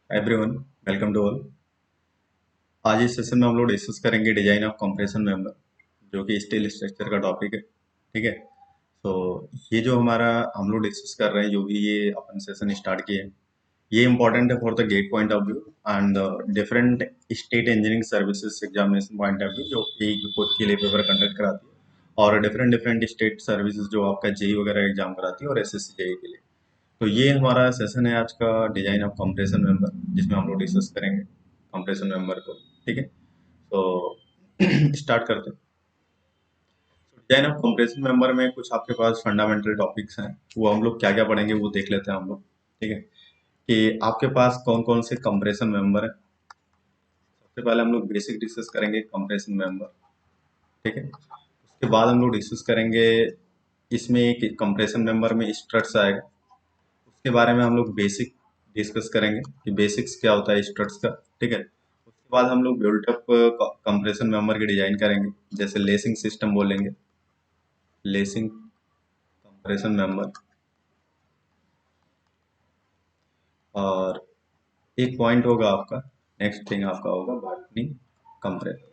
Everyone, welcome to all. आज इस session में हम लोग डिस्कस करेंगे डिजाइन ऑफ कंप्रेशन मेंबर, जो कि स्टील स्ट्रक्चर का टॉपिक है। ठीक है। तो ये जो हमारा हम लोग डिस्कस कर रहे हैं, जो भी ये अपन सेशन स्टार्ट किए हैं, ये इंपॉर्टेंट है for the GATE point of view and different state engineering services examination point of view, जो कि खुद के लिए पेपर कंडक्ट कराती है, और डिफरेंट डिफरेंट स्टेट सर्विसेज जो आपका जेई वगैरह एग्जाम कराती है, और एसएससी जेई के लिए। तो ये हमारा सेशन है आज का, डिजाइन ऑफ कंप्रेशन मेंबर, जिसमें हम लोग डिस्कस करेंगे कंप्रेशन मेंबर को। ठीक है। तो स्टार्ट करते हैं। डिजाइन ऑफ कंप्रेशन मेंबर में कुछ आपके पास फंडामेंटल टॉपिक्स हैं, वो हम लोग क्या क्या पढ़ेंगे वो देख लेते हैं हम लोग। ठीक है। कि आपके पास कौन कौन से कंप्रेशन मेंबर है। सबसे पहले हम लोग बेसिक डिस्कस करेंगे कंप्रेशन मेंबर। ठीक है। उसके बाद हम लोग डिस्कस करेंगे, इसमें एक कंप्रेशन मेंबर में स्ट्रट्स आएगा, उसके बारे में हम लोग बेसिक डिस्कस करेंगे कि बेसिक्स क्या होता है स्ट्रट्स का। ठीक है। उसके बाद हम लोग बिल्टअप कंप्रेशन मेंबर की डिजाइन करेंगे, जैसे लेसिंग सिस्टम बोलेंगे, लेसिंग कंप्रेशन मेंबर। और एक पॉइंट होगा आपका, नेक्स्ट थिंग आपका होगा बार्टनिंग कंप्रेशन।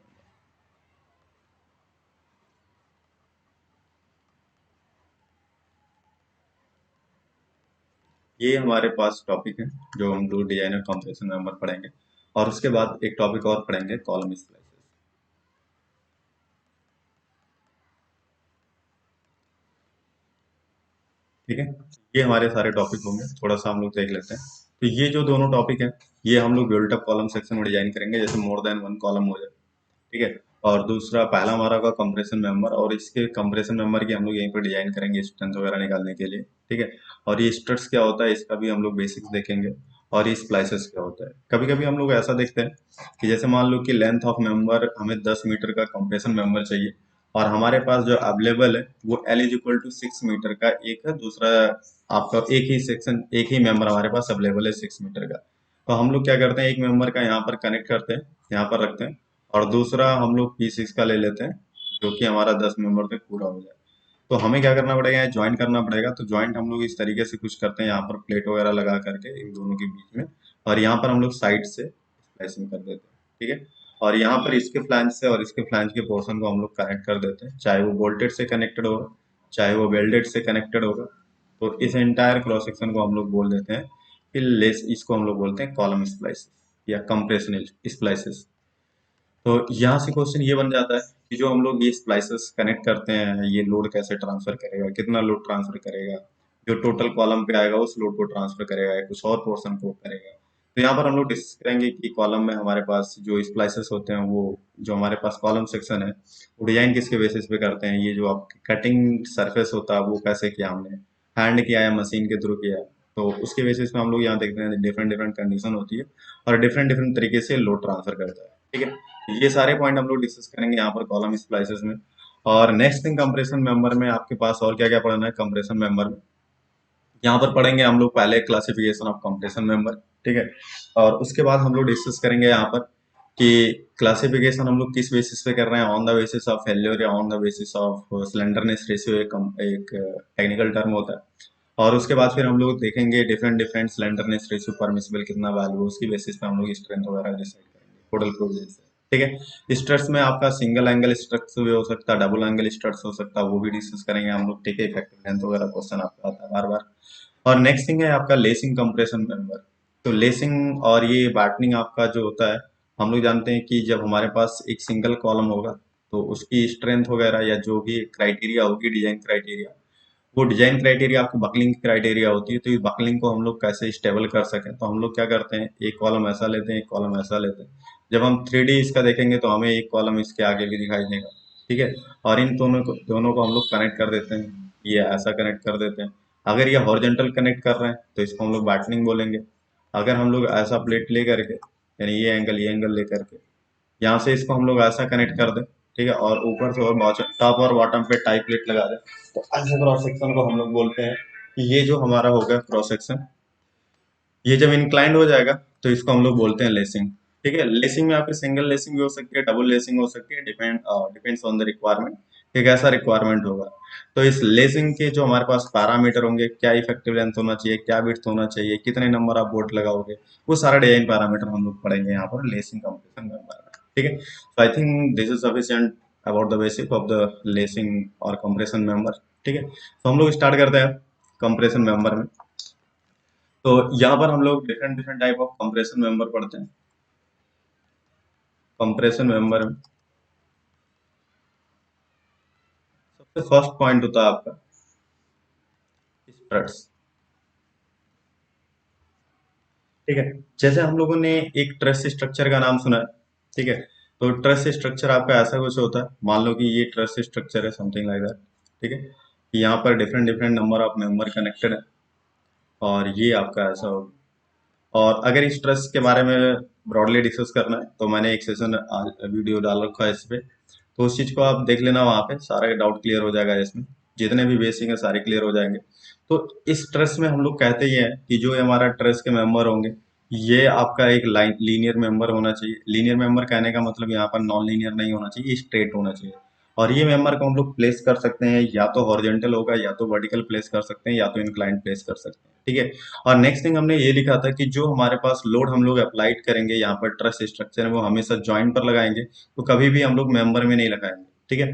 ये हमारे पास टॉपिक है जो हम लोग डिजाइन और कंप्रेशन मेंबर पढ़ेंगे, और उसके बाद एक टॉपिक और पढ़ेंगे, कॉलम स्लाइसेस। ठीक है। ये हमारे सारे टॉपिक होंगे, थोड़ा सा हम लोग देख लेते हैं। तो ये जो दोनों टॉपिक है, ये हम लोग बिल्टअप कॉलम सेक्शन में डिजाइन करेंगे, जैसे मोर देन वन कॉलम हो जाए। ठीक है। और दूसरा, पहला हमारा होगा कंप्रेशन मेंबर, और इसके कंप्रेशन मेंबर की हम लोग यहीं पर डिजाइन करेंगे स्ट्रेंथ वगैरह निकालने के लिए। ठीक है। और ये स्ट्रट्स क्या होता है, इसका भी हम लोग बेसिक्स देखेंगे। और ये स्प्लाइसेस क्या होता है। कभी कभी हम लोग ऐसा देखते हैं कि जैसे मान लो कि लेंथ ऑफ मेंबर हमें 10 मीटर का कंप्रेशन मेंबर चाहिए, और हमारे पास जो अवेलेबल है वो L is equal to 6 metre का एक है, दूसरा आपका एक ही सेक्शन, एक ही मेंबर हमारे पास अवेलेबल है 6 मीटर का। तो हम लोग क्या करते हैं, एक मेंबर का यहाँ पर कनेक्ट करते हैं, यहाँ पर रखते हैं, और दूसरा हम लोग P6 का ले लेते हैं, जो कि हमारा 10 मेंबर तक पूरा हो जाए। तो हमें क्या करना पड़ेगा, ज्वाइन करना पड़ेगा। तो ज्वाइंट हम लोग इस तरीके से कुछ करते हैं, यहाँ पर प्लेट वगैरह लगा करके इन दोनों के बीच में, और यहाँ पर हम लोग साइड से स्लाइसिंग कर देते हैं। ठीक है। और यहाँ पर इसके फ्लैंज से और इसके फ्लैंज के पोर्शन को हम लोग कनेक्ट कर देते हैं, चाहे वो बोल्टेड से कनेक्टेड होगा, चाहे वो वेल्डेड से कनेक्टेड होगा। तो इस एंटायर क्रॉस सेक्शन को हम लोग बोल देते हैं कि लेस, इसको हम लोग बोलते हैं कॉलम स्प्लाइसेस या कंप्रेशनल स्प्लाइसेस। तो यहाँ से क्वेश्चन ये बन जाता है कि जो हम लोग ये स्प्लाइसेस कनेक्ट करते हैं, ये लोड कैसे ट्रांसफर करेगा, कितना लोड ट्रांसफर करेगा, जो टोटल कॉलम पे आएगा उस लोड को ट्रांसफर करेगा या कुछ और पोर्शन को करेगा। तो यहाँ पर हम लोग डिस्कस करेंगे कि कॉलम में हमारे पास जो स्प्लाइसेस होते हैं, वो जो हमारे पास कॉलम सेक्शन है, वो डिजाइन किसके बेसिस पे करते हैं। ये जो आपकी कटिंग सरफेस होता है वो कैसे किया हमने, हैंड किया या मशीन के थ्रू किया, तो उसके बेसिस पे हम लोग यहाँ देखते हैं डिफरेंट डिफरेंट कंडीशन होती है, और डिफरेंट डिफरेंट तरीके से लोड ट्रांसफर करता है। ठीक है। ये सारे पॉइंट हम लोग डिस्कस करेंगे यहाँ पर कॉलम स्प्लाइसेस में। और नेक्स्ट थिंग, कंप्रेशन मेंबर में आपके पास और क्या क्या पढ़ना है कंप्रेशन मेंबर में। यहाँ पर पढ़ेंगे हम लोग पहले क्लासिफिकेशन ऑफ कंप्रेशन मेंबर। ठीक है। और उसके बाद हम लोग डिस्कस करेंगे यहाँ पर कि क्लासिफिकेशन हम लोग किस बेसिस पे कर रहे हैं, on the basis of failure या on the basis of slenderness ratio, एक टेक्निकल टर्म होता है। और उसके बाद फिर हम लोग देखेंगे different different slenderness ratio permissible कितना वैल्यू, उसकी बेसिस पे हम लोग स्ट्रेंथ वगैरह डिसाइड करेंगे टोटल प्रोजेक्ट से। ठीक है। स्ट्रट्स में आपका सिंगल एंगल स्ट्रट्स भी हो सकता है, डबल एंगल स्ट्रट्स हो सकता है, वो भी डिस्कस करेंगे हम लोग। ठीक है। इफेक्टिव लेंथ वगैरह क्वेश्चन आपका आता है बार बार। और नेक्स्ट थिंग है आपका लेसिंग कंप्रेशन मेंबर। तो लेसिंग और ये बैटनिंग आपका जो होता है, हम लोग जानते हैं कि जब हमारे पास एक सिंगल कॉलम होगा, तो उसकी स्ट्रेंथ वगैरह या जो भी क्राइटेरिया होगी, डिजाइन क्राइटेरिया, वो डिजाइन क्राइटेरिया आपकी बकलिंग क्राइटेरिया होती है। तो इस बकलिंग को हम लोग कैसे स्टेबल कर सकें, तो हम लोग क्या करते हैं, एक कॉलम ऐसा लेते हैं, एक कॉलम ऐसा लेते हैं। जब हम 3D इसका देखेंगे तो हमें एक कॉलम इसके आगे भी दिखाई देगा। ठीक है। और इन दोनों को हम लोग कनेक्ट कर देते हैं, ये ऐसा कनेक्ट कर देते हैं। अगर ये हॉरिजॉन्टल कनेक्ट कर रहे हैं तो इसको हम लोग बैटनिंग बोलेंगे। अगर हम लोग ऐसा प्लेट ले करके, यानी ये एंगल ले करके, यहाँ से इसको हम लोग ऐसा कनेक्ट कर दें, ठीक है, और ऊपर से और टॉप और बॉटम पे टाई प्लेट लगा दें, तो ऐसे क्रॉस सेक्शन को हम लोग बोलते हैं कि ये जो हमारा होगा क्रॉस सेक्शन, ये जब इंक्लाइंड हो जाएगा तो इसको हम लोग बोलते हैं लेसिंग। ठीक है। लेसिंग में आपकी सिंगल लेसिंग भी हो सकती है, डबल लेसिंग हो सकती है, डिपेंड्स ऑन द रिक्वायरमेंट। एक ऐसा रिक्वायरमेंट होगा। तो इस लेसिंग के जो हमारे पास पैरामीटर होंगे, क्या इफेक्टिव लेंथ होना चाहिए, क्या विड्थ होना चाहिए, कितने नंबर आप बोल्ट लगाओगे, वो सारा डिजाइन पैरामीटर हम लोग पढ़ेंगे यहाँ पर लेसिंग कंप्रेशन मेंबर में। ठीक है, तो I think this is sufficient about the basic of the lacing और कंप्रेशन मेंबर। ठीक है, तो हम लोग स्टार्ट करते हैं कंप्रेशन मेंबर में। तो यहाँ पर हम लोग different different type of compression member पढ़ते हैं। कंप्रेशन मेंबर में सबसे फर्स्ट पॉइंट होता है आपका स्ट्रट्स। ठीक है, जैसे हम लोगों ने एक ट्रस स्ट्रक्चर का नाम सुना है। ठीक है, तो ट्रस स्ट्रक्चर आपका ऐसा कुछ होता है, मान लो कि ये ट्रस स्ट्रक्चर है, समथिंग लाइक दैट। ठीक है, कि यहाँ पर different different number of member connected है, और ये आपका ऐसा होगा। और अगर इस ट्रस्ट के बारे में ब्रॉडली डिस्कस करना है तो मैंने एक सेशन वीडियो डाल रखा है इस पे, तो उस चीज को आप देख लेना, वहाँ पे सारे डाउट क्लियर हो जाएगा, इसमें जितने भी बेसिक है सारे क्लियर हो जाएंगे। तो इस ट्रस्ट में हम लोग कहते ही हैं कि जो हमारा ट्रस्ट के मेंबर होंगे, ये आपका एक लाइन लीनियर मेंबर होना चाहिए। लीनियर मेंबर कहने का मतलब यहाँ पर नॉन लीनियर नहीं होना चाहिए, स्ट्रेट होना चाहिए। और ये मेंबर को हम लोग प्लेस कर सकते हैं, या तो हॉरिजॉन्टल होगा, या तो वर्टिकल प्लेस कर सकते हैं, या तो इंक्लाइंड प्लेस कर सकते हैं। ठीक है, और नेक्स्ट थिंग हमने ये लिखा था कि जो हमारे पास लोड हम लोग अप्लाइड करेंगे यहाँ पर ट्रस स्ट्रक्चर में, वो हमेशा जॉइंट पर लगाएंगे, तो कभी भी हम लोग मेंबर में नहीं लगाएंगे। ठीक है,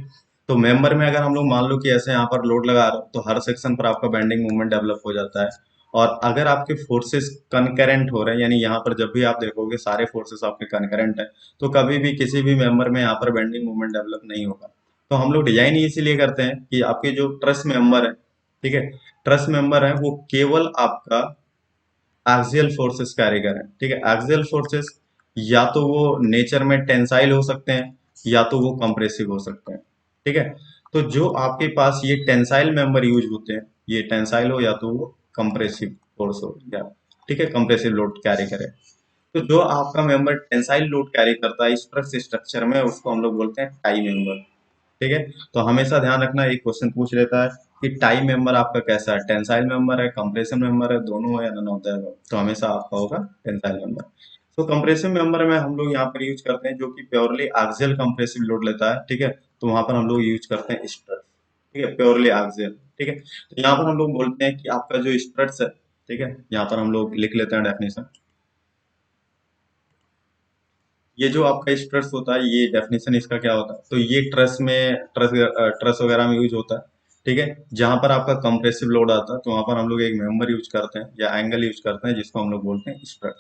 तो मेंबर में अगर हम लोग मान लो कि ऐसे यहाँ पर लोड लगा रहे हो, तो हर सेक्शन पर आपका बेंडिंग मूवमेंट डेवलप हो जाता है। और अगर आपके फोर्सेस कनकरेंट हो रहे हैं, यानी यहाँ पर जब भी आप देखोगे सारे फोर्सेस आपके कनकरेंट है, तो कभी भी किसी भी मेंबर में यहाँ पर बेंडिंग मूवमेंट डेवलप नहीं होगा। तो हम लोग डिजाइन ही इसीलिए करते हैं कि आपके जो ट्रस मेंबर है, ठीक है, ट्रस मेंबर है वो केवल आपका एक्सियल फोर्सेस कैरी करें। ठीक है, एक्सियल फोर्सेस या तो वो नेचर में टेंसाइल हो सकते हैं, या तो वो कंप्रेसिव हो सकते हैं। ठीक है, तो जो आपके पास ये टेंसाइल मेंबर यूज होते हैं, ये टेंसाइल हो या तो वो कंप्रेसिव फोर्स हो, या ठीक है कंप्रेसिव लोड कैरी करे। तो जो आपका मेंबर टेंसाइल लोड कैरी करता है स्ट्रस स्ट्रक्चर में, उसको हम लोग बोलते हैं टाई मेंबर। ठीक है, तो हमेशा ध्यान रखना, एक क्वेश्चन पूछ लेता है कि टाई मेंबर आपका कैसा है, टेंसाइल मेंबर है, कंप्रेसिव मेंबर है, दोनों है या नन ऑफ द अबव, तो हमेशा आपका होगा टेंसाइल मेंबर। तो कंप्रेसिव मेंबर में हम लोग यहाँ पर यूज करते हैं जो कि प्योरली एक्सियल कंप्रेसिव लोड लेता है। ठीक है, तो वहां पर हम लोग यूज करते हैं स्ट्रट्स। ठीक है, प्योरली एक्सियल। ठीक है, तो यहाँ पर हम लोग बोलते हैं कि आपका जो स्ट्रट्स है, ठीक है, यहाँ पर हम लोग लिख लेते हैं डेफिनेशन। ये जो आपका स्ट्रेस होता है, ये डेफिनेशन इसका क्या होता है, तो ये ट्रस में ट्रस वगैरह में यूज होता है। ठीक है, जहां पर आपका कंप्रेसिव लोड आता है, तो वहां पर हम लोग एक मेंबर यूज करते हैं या एंगल यूज करते हैं, जिसको हम लोग बोलते हैं स्ट्रेस।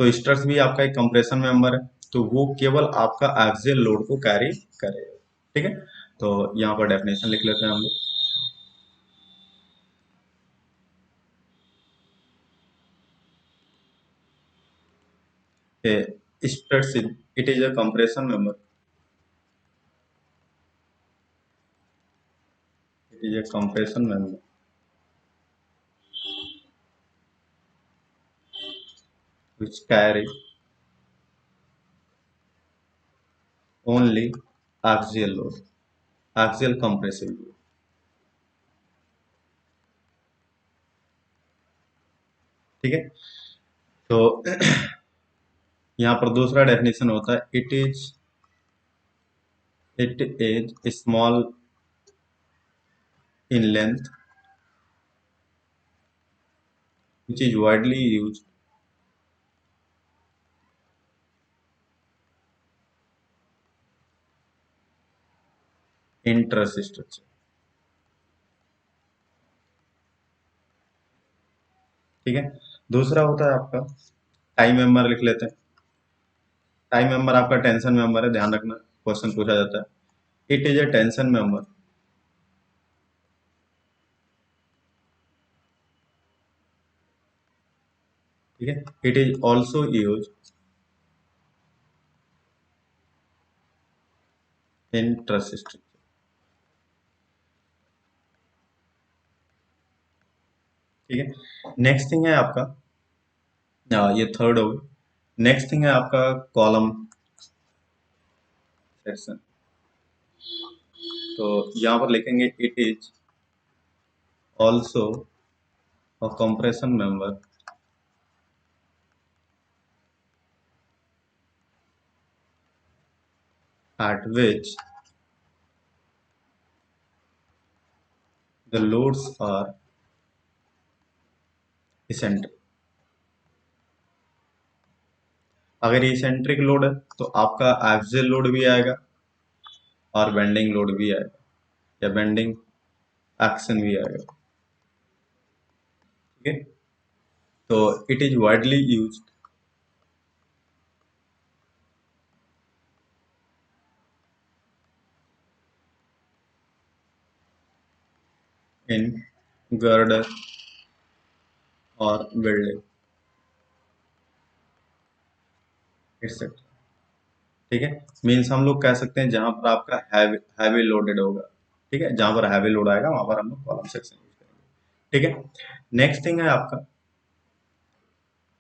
तो स्ट्रेस भी आपका एक कंप्रेशन मेंबर है, तो वो केवल आपका एक्सियल लोड को कैरी करेगा। ठीक है, तो यहाँ पर डेफिनेशन लिख लेते हैं हम लोग। Stress it is a compression member, it is a compression member which carry only axial load, axial compressive load। ठीक है, तो यहाँ पर दूसरा डेफिनेशन होता है, it is small in length which is widely use in truss structure. ठीक है, दूसरा होता है आपका टाई मेंबर, लिख लेते हैं। टाई मेंबर आपका टेंशन मेंबर है, ध्यान रखना क्वेश्चन पूछा जाता है। It is a tension member. ठीक है, it is also use in truss structure. ठीक है, नेक्स्ट थिंग है आपका, ये थर्ड हो गई। नेक्स्ट थिंग है आपका कॉलम सेक्शन। तो यहाँ पर लिखेंगे it is also a compression member at which the loads are eccentric. अगर इसेंट्रिक लोड है तो आपका एक्सियल लोड भी आएगा और बेंडिंग लोड भी आएगा या बेंडिंग एक्शन भी आएगा। ठीक है, तो it is widely used in girder और बिल्डिंग एक्सेट्रा। ठीक है, मीन्स हम लोग कह सकते हैं जहां पर आपका हैवी लोडेड होगा। ठीक है, जहां पर हैवी लोड आएगा वहां पर हम लोग कॉलम सेक्शन यूज करेंगे। ठीक है, नेक्स्ट थिंग है आपका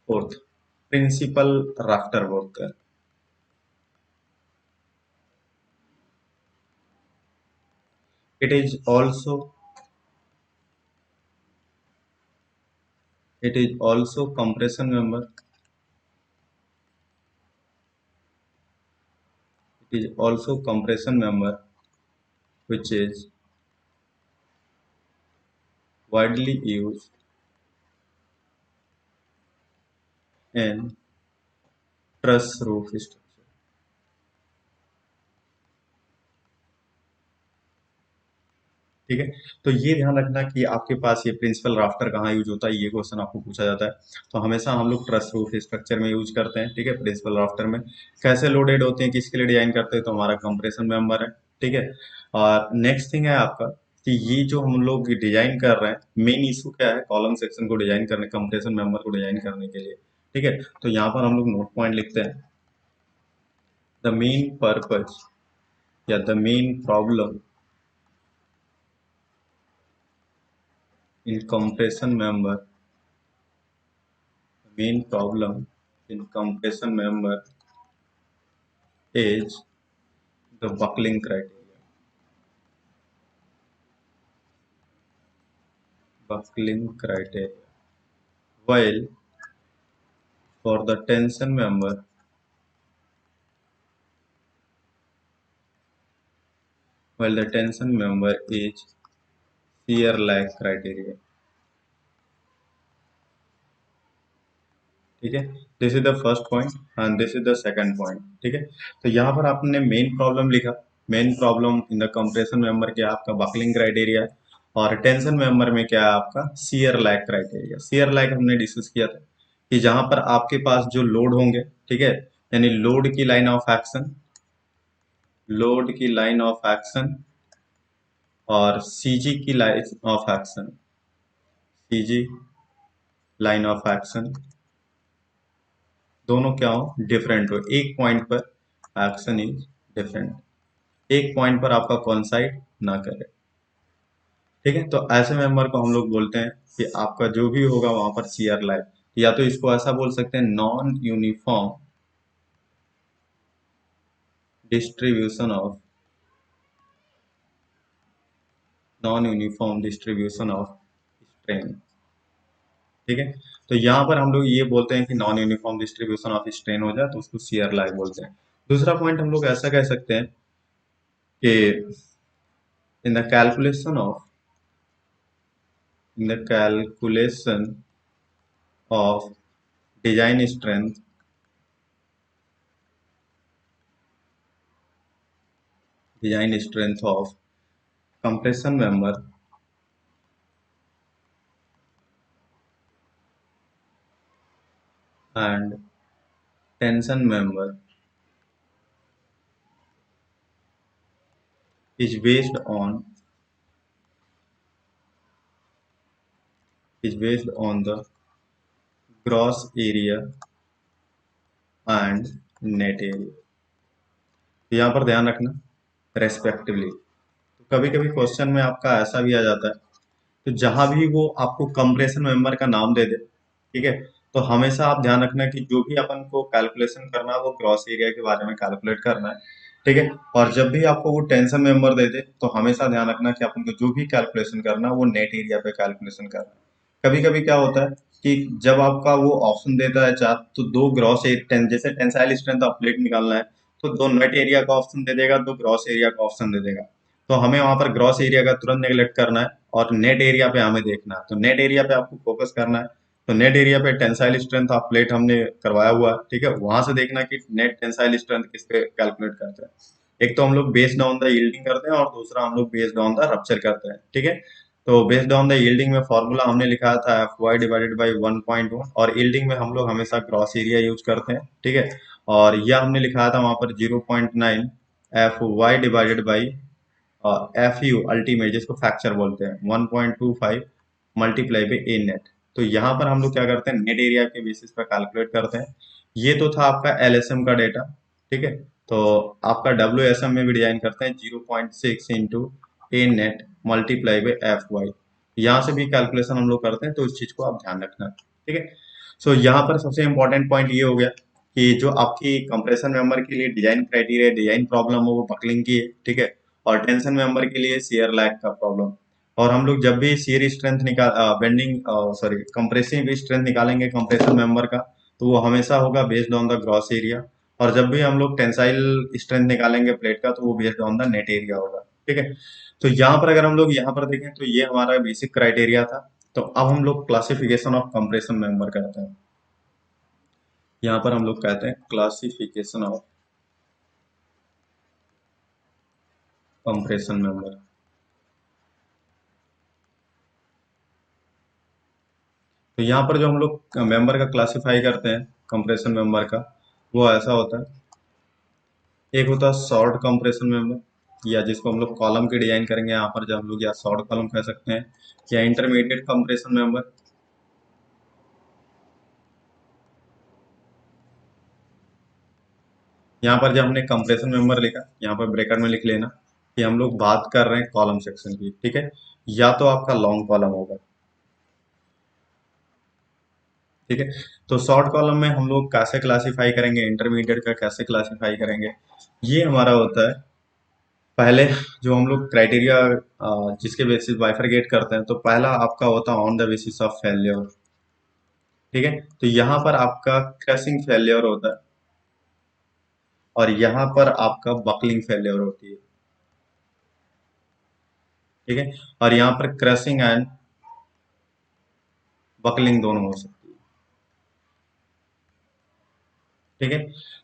fourth, principal rafter work. It is also compression member. It is also compression member which is widely used in truss roof structure. ठीक है, तो ये ध्यान रखना कि आपके पास ये प्रिंसिपल राफ्टर कहाँ यूज होता है, ये क्वेश्चन आपको पूछा जाता है। तो हमेशा हम लोग ट्रस रूफ स्ट्रक्चर में यूज करते हैं। ठीक है, प्रिंसिपल राफ्टर में कैसे लोडेड होते हैं, किसके लिए डिजाइन करते हैं, तो हमारा कंप्रेशन मेंबर है। ठीक है, और नेक्स्ट थिंग है आपका कि ये जो हम लोग डिजाइन कर रहे हैं, मेन इशू क्या है कॉलम सेक्शन को डिजाइन करने, कंप्रेशन मेंबर को डिजाइन करने के लिए। ठीक है, तो यहाँ पर हम लोग नोट पॉइंट लिखते हैं, द मेन पर्पज या the main problem in compression member, main problem in compression member is the buckling criteria. Buckling criteria. While for the tension member, is shear lag criteria. ठीक है, this is the first point and this is the second point. ठीक है, तो यहाँ पर आपने main problem लिखा, main problem in the compression member क्या आपका बकलिंग क्राइटेरिया, और टेंशन मेंबर में क्या है आपका shear lag criteria. Shear lag हमने डिस्कस किया था कि जहां पर आपके पास जो लोड होंगे, ठीक है, यानी लोड की लाइन ऑफ एक्शन और सीजी की line of action, CG line of action दोनों क्या हो, डिफरेंट हो, एक पॉइंट पर एक्शन इज डिफरेंट, एक पॉइंट पर आपका कॉन्साइड ना करे। ठीक है, तो ऐसे मेंबर को हम लोग बोलते हैं कि आपका जो भी होगा वहां पर शियर लाइन, या तो इसको ऐसा बोल सकते हैं distribution of non uniform distribution of strain. ठीक है, तो यहाँ पर हम लोग ये बोलते हैं कि non uniform distribution of strain हो जाए तो उसको शियर लाइन बोलते हैं। दूसरा पॉइंट हम लोग ऐसा कह सकते हैं कि in the calculation of in the calculation of design strength, of compression member and tension member is based on the gross area and net area। यहाँ पर ध्यान रखना रेस्पेक्टिवली। तो कभी कभी क्वेश्चन में आपका ऐसा भी आ जाता है, तो जहां भी वो आपको कंप्रेशन मेंबर का नाम दे दे, ठीक है, तो हमेशा आप ध्यान रखना कि जो भी अपन को कैलकुलेशन करना है वो ग्रॉस एरिया के बारे में कैलकुलेट करना है। ठीक है, और जब भी आपको वो टेंशन मेंबर दे दे तो हमेशा ध्यान रखना कि अपन को जो भी कैलकुलेशन करना है वो नेट एरिया पे कैलकुलेशन करना है। कभी कभी क्या होता है कि जब आपका वो ऑप्शन देता है चार, तो दो जैसे टेंसाइल स्ट्रेंथ ऑफ प्लेट निकालना है तो दो नेट एरिया का ऑप्शन दे देगा, दो ग्रॉस एरिया का ऑप्शन दे देगा। तो हमें वहां पर ग्रॉस एरिया का तुरंत नेगलेक्ट करना है और नेट एरिया पे हमें देखना है। तो नेट एरिया पे आपको फोकस करना है। तो नेट एरिया पे टेंसाइल स्ट्रेंथ ऑफ प्लेट हमने करवाया हुआ है, ठीक है। वहां से देखना कि नेट टेंसाइल स्ट्रेंथ किस पे कैलकुलेट करते हैं। एक तो हम लोग बेस्ड ऑन द यील्डिंग करते हैं और दूसरा हम लोग बेस्ड ऑन द रप्चर करते हैं, ठीक है। तो बेस्ड ऑन द यील्डिंग में फॉर्मूला हमने लिखा था एफ वाई डिवाइडेड बाई 1.1, और यील्डिंग में हम लोग हमेशा ग्रॉस एरिया यूज करते हैं, ठीक है। और यह हमने लिखा था वहां पर 0.9 F Y divided by F U ultimate, जिसको फ्रैक्चर बोलते हैं, 1.25 मल्टीप्लाई बाई ए नेट। तो यहाँ पर हम लोग क्या करते हैं, नेट एरिया के बेसिस पर कैलकुलेट करते हैं। ये तो था आपका एलएसएम का डेटा, ठीक है। तो आपका डब्ल्यूएसएम में भी डिजाइन करते हैं 0.6 into A net multiply by F Y. यहाँ से भी कैलकुलेशन हम लोग करते हैं, तो इस चीज को आप ध्यान रखना, ठीक है। सो यहाँ पर सबसे इंपॉर्टेंट पॉइंट ये हो गया कि जो आपकी कंप्रेशन मेंबर के लिए डिजाइन क्राइटेरिया, डिजाइन प्रॉब्लम हो वो बकलिंग की है, ठीक है। और टेंशन मेंबर के लिए शियर लैग का प्रॉब्लम। और हम लोग जब भी शियर स्ट्रेंथ निकाल बेंडिंग सॉरी कंप्रेसिव स्ट्रेंथ निकालेंगे कंप्रेशन मेंबर का, तो वो हमेशा होगा based on the gross area. और जब भी हम लोग टेंसाइल स्ट्रेंथ निकालेंगे प्लेट का, तो वो based on the net area होगा, ठीक है। तो यहाँ पर अगर हम लोग यहाँ पर देखें तो ये हमारा बेसिक क्राइटेरिया था। तो अब हम लोग क्लासिफिकेशन ऑफ कंप्रेशन मेंबर करते हैं। यहाँ पर हम लोग कहते हैं क्लासिफिकेशन ऑफ कंप्रेशन मेंबर। तो यहाँ पर जो हम लोग मेंबर का क्लासिफाई करते हैं कंप्रेशन मेंबर का, वो ऐसा होता है। एक होता है शॉर्ट कंप्रेशन मेंबर, या जिसको हम लोग कॉलम की डिजाइन करेंगे यहाँ पर, जब हम लोग या शॉर्ट कॉलम कह सकते हैं, या इंटरमीडिएट कंप्रेशन मेंबर। यहाँ पर जब हमने कंप्रेशन मेंबर लिखा, यहाँ पर ब्रैकेट में लिख लेना कि हम लोग बात कर रहे हैं कॉलम सेक्शन की, ठीक है। या तो आपका लॉन्ग कॉलम होगा, ठीक है। तो शॉर्ट कॉलम में हम लोग कैसे क्लासिफाई करेंगे, इंटरमीडिएट का कैसे क्लासिफाई करेंगे, ये हमारा होता है। पहले जो हम लोग क्राइटेरिया जिसके बेसिस बाइफरगेट करते हैं, तो पहला आपका होता है on the basis of failure, ठीक है। तो यहाँ पर आपका क्रशिंग फेल्योर होता है, और यहाँ पर आपका बकलिंग फेल्योर होती है, ठीक है। और यहाँ पर क्रशिंग एंड बकलिंग दोनों हो सकती है, ठीक है।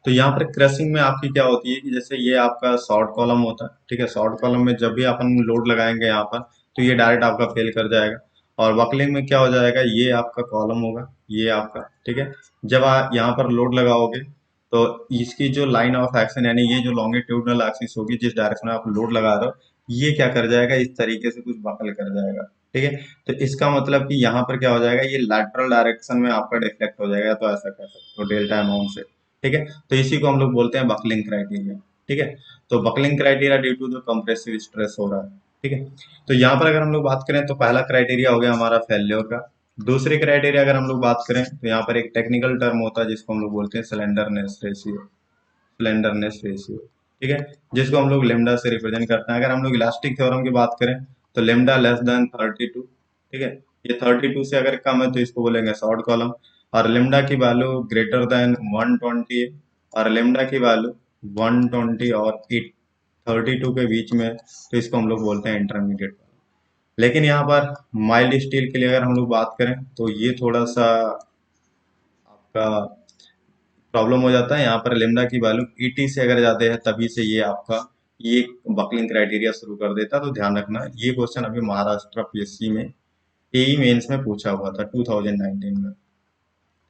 तो यहाँ पर क्रशिंग में आपकी क्या होती है कि जैसे ये आपका शॉर्ट कॉलम होता है, ठीक है। शॉर्ट कॉलम में जब भी अपन लोड लगाएंगे यहाँ पर, तो ये डायरेक्ट आपका फेल कर जाएगा। और बकलिंग में क्या हो जाएगा, ये आपका कॉलम होगा, ये आपका, ठीक है। जब आप यहाँ पर लोड लगाओगे, तो इसकी जो लाइन ऑफ एक्शन, यानी ये जो लॉन्गिट्यूडनल एक्सिस होगी, जिस डायरेक्शन में आप लोड लगा रहे हो, ये क्या कर जाएगा, इस तरीके से कुछ बकल कर जाएगा, ठीक है। तो इसका मतलब कि यहाँ पर क्या हो जाएगा, ये लैटरल डायरेक्शन में आपका डिफ्लेक्ट हो जाएगा, तो ऐसा कह सकते हो डेल्टा अमाउंट से, ठीक है। तो इसी को हम लोग बोलते हैं बकलिंग क्राइटेरिया, ठीक है। तो buckling criteria due to the compressive stress हो रहा है, ठीक है। तो यहाँ पर अगर हम लोग बात करें, तो पहला क्राइटेरिया हो गया हमारा फेल्योर का। दूसरे क्राइटेरिया अगर हम लोग बात करें, तो यहाँ पर एक टेक्निकल टर्म होता है जिसको हम लोग बोलते हैं स्लेंडरनेस रेशियो, स्लेंडरनेस रेशियो, ठीक है। जिसको हम लोग लेमडा से रिप्रेजेंट करते हैं। अगर हम लोग इलास्टिक थ्योरम की बात करें, तो लेमडा लेस देन 32, ठीक है। ये 32 से अगर कम है तो इसको बोलेंगे शॉर्ट कॉलम। और लेमडा की वैल्यू ग्रेटर देन 120 है, और लेमडा की वैल्यू 120 और 32 के बीच में, तो इसको हम लोग बोलते हैं इंटरमीडिएट। लेकिन यहाँ पर माइल्ड स्टील के लिए अगर हम लोग बात करें, तो ये थोड़ा सा आपका प्रॉब्लम हो जाता है। यहाँ पर लेमडा की वैल्यू 80 से अगर ज्यादा है, तभी से ये आपका ये बकलिंग क्राइटेरिया शुरू कर देता है। तो ध्यान रखना, ये क्वेश्चन अभी महाराष्ट्र पीएससी में एई मेंस में पूछा हुआ था 2019 में,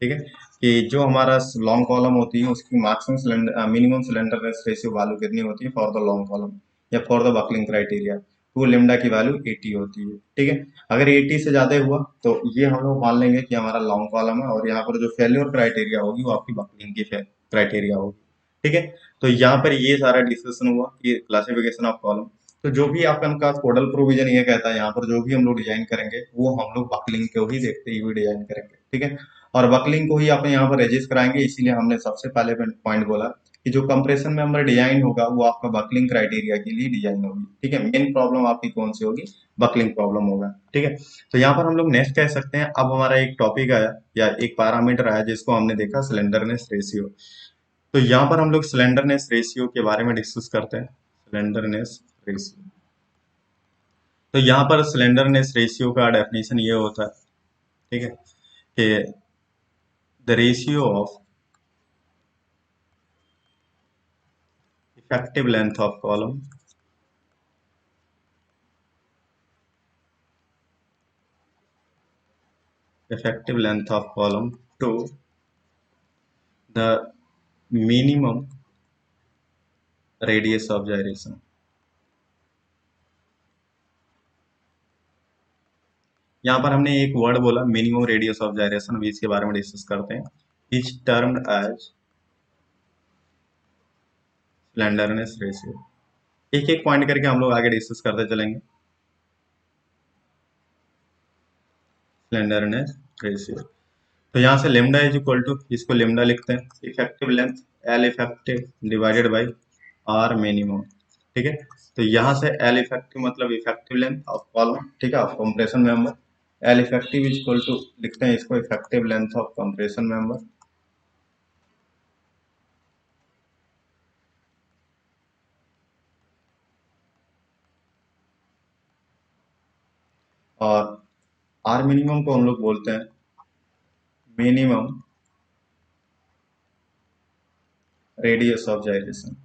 ठीक है। कि जो हमारा लॉन्ग कॉलम होती है, उसकी maximum cylinder minimum slenderness ratio value कितनी होती है फॉर द लॉन्ग कॉलम, या फॉर द बकलिंग क्राइटेरिया, तो लेमडा की वैल्यू 80 होती है, ठीक है। अगर 80 से ज्यादा हुआ, तो ये हम लोग मान लेंगे कि हमारा लॉन्ग कॉलम है, और यहाँ पर जो फेल्योर क्राइटेरिया होगी वो आपकी बकलिंग की क्राइटेरिया होगी, ठीक है। तो यहाँ पर ये सारा डिस्कशन हुआ कि क्लासिफिकेशन ऑफ कॉलम। तो जो भी आपका उनका कोडल प्रोविजन ये कहता है, यहाँ पर जो भी हम लोग डिजाइन करेंगे, वो हम लोग बकलिंग को ही देखते हुए डिजाइन करेंगे, ठीक है। और बकलिंग को ही अपने यहाँ पर रजिस्ट कराएंगे, इसीलिए हमने सबसे पहले पॉइंट बोला कि जो कंप्रेशन मेंबर डिजाइन होगा, वो आपका बकलिंग क्राइटेरिया के लिए डिजाइन होगी, ठीक है। मेन प्रॉब्लम आपकी कौन सी होगी, बकलिंग प्रॉब्लम होगा, ठीक है। तो यहाँ पर हम लोग नेक्स्ट कह सकते हैं, अब हमारा एक टॉपिक आया या एक पैरामीटर आया जिसको हमने देखा सिलेंडरनेस रेशियो। तो यहाँ पर हम लोग सिलेंडरनेस रेशियो के बारे में डिस्कस करते हैं, सिलेंडरनेस रेशियो। तो यहाँ पर स्लेंडरनेस रेशियो का डेफिनेशन ये होता है, ठीक है, कि the ratio of effective length of column effective length of column to the minimum radius of gyration। यहाँ पर हमने एक वर्ड बोला मिनिमम रेडियस ऑफ जायरेशन, अभी इसके बारे में डिस्कस करते हैं। Is termed as slenderness ratio. एक एक पॉइंट करके हम लोग आगे डिस्कस करते चलेंगे। स्लेंडरनेस रेशियो, तो यहाँ से लेमडा इज इक्वल टू, इसको लेमडा लिखते हैं, effective length L effective divided by R minimum, ठीक है। तो यहाँ से एल इफेक्टिव मतलब इफेक्टिव लेंथ ऑफ कॉलम, ठीक है, of compression member. L effective is equal to लिखते हैं इसको effective length of compression member, और आर मिनिमम को हम लोग बोलते हैं मिनिमम रेडियस ऑफ जाइरेशन।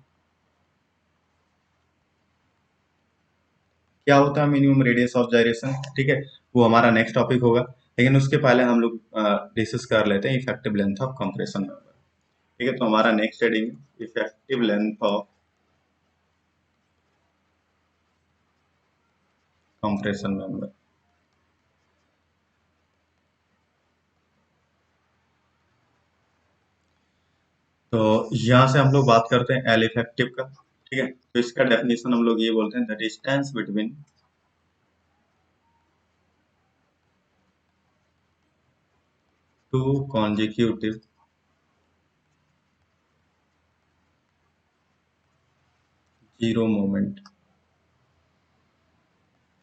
क्या होता है मिनिमम रेडियस ऑफ जाइरेशन, ठीक है, वो हमारा नेक्स्ट टॉपिक होगा, लेकिन उसके पहले हम लोग डिस्कस कर लेते हैं effective length of compression member, ठीक है। तो हमारा next heading effective length of compression member. तो यहाँ से हम लोग बात करते हैं एल इफेक्टिव का, ठीक है। तो इसका डेफिनेशन हम लोग ये बोलते हैं the distance between two consecutive zero moment,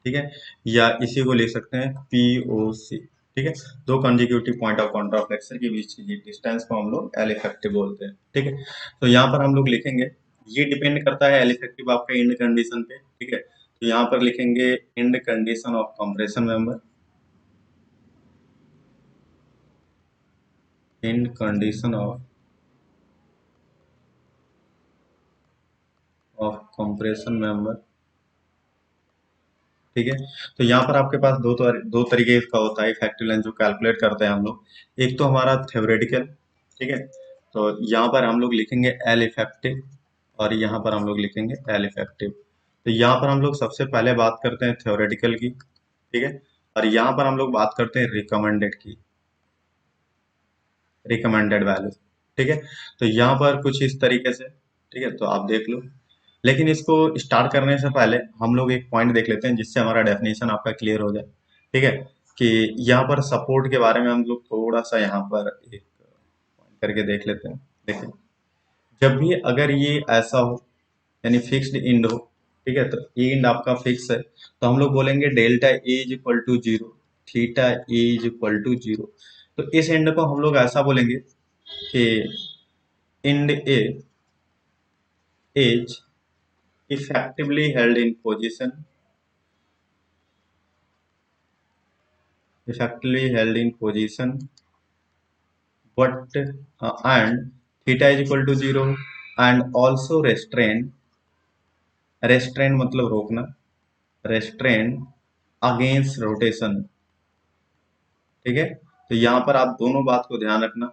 ठीक है, या इसी को लिख सकते हैं पीओसी, ठीक है। दो कंजिक्यूटिव पॉइंट ऑफ कॉन्ट्राफ्लेक्शन के बीच की डिस्टेंस को हम लोग एल इफेक्टिव बोलते हैं, ठीक है। तो यहाँ पर हम लोग लिखेंगे, ये डिपेंड करता है एल इफेक्टिव आपके एंड कंडीशन पे, ठीक है। तो यहाँ पर लिखेंगे and condition of compression member, and condition of compression member, ठीक है। तो यहाँ पर आपके पास दो तरीके का होता है इफेक्टिव लेंथ जो कैलकुलेट करते हैं हम लोग। एक तो हमारा थ्योरेटिकल, ठीक है, तो यहाँ पर हम लोग लिखेंगे एल इफेक्टिव, और यहाँ पर हम लोग लिखेंगे एल इफेक्टिव। तो यहाँ पर हम लोग सबसे पहले बात करते हैं थ्योरेटिकल की, ठीक है, और यहाँ पर हम लोग बात करते हैं रिकमेंडेड की, रिकमेंडेड वैल्यू, ठीक है। तो यहाँ पर कुछ इस तरीके से, ठीक है, तो आप देख लो। लेकिन इसको स्टार्ट करने से पहले हम लोग एक पॉइंट देख लेते हैं जिससे हमारा डेफिनेशन आपका क्लियर हो जाए, ठीक है, कि यहाँ पर सपोर्ट के बारे में हम लोग थोड़ा सा यहाँ पर एक पॉइंट करके देख लेते हैं। देखिए, जब भी अगर ये ऐसा हो, यानी फिक्स्ड इंड हो, ठीक है, तो ये इंड आपका फिक्स है, तो हम लोग बोलेंगे delta A is equal to zero, theta A is equal to zero. तो इस एंड को हम लोग ऐसा बोलेंगे कि end A is effectively held in position, effectively held in position, but and theta is equal to zero, and also restrain मतलब रोकना, restrain against rotation, ठीक है। तो यहाँ पर आप दोनों बात को ध्यान रखना,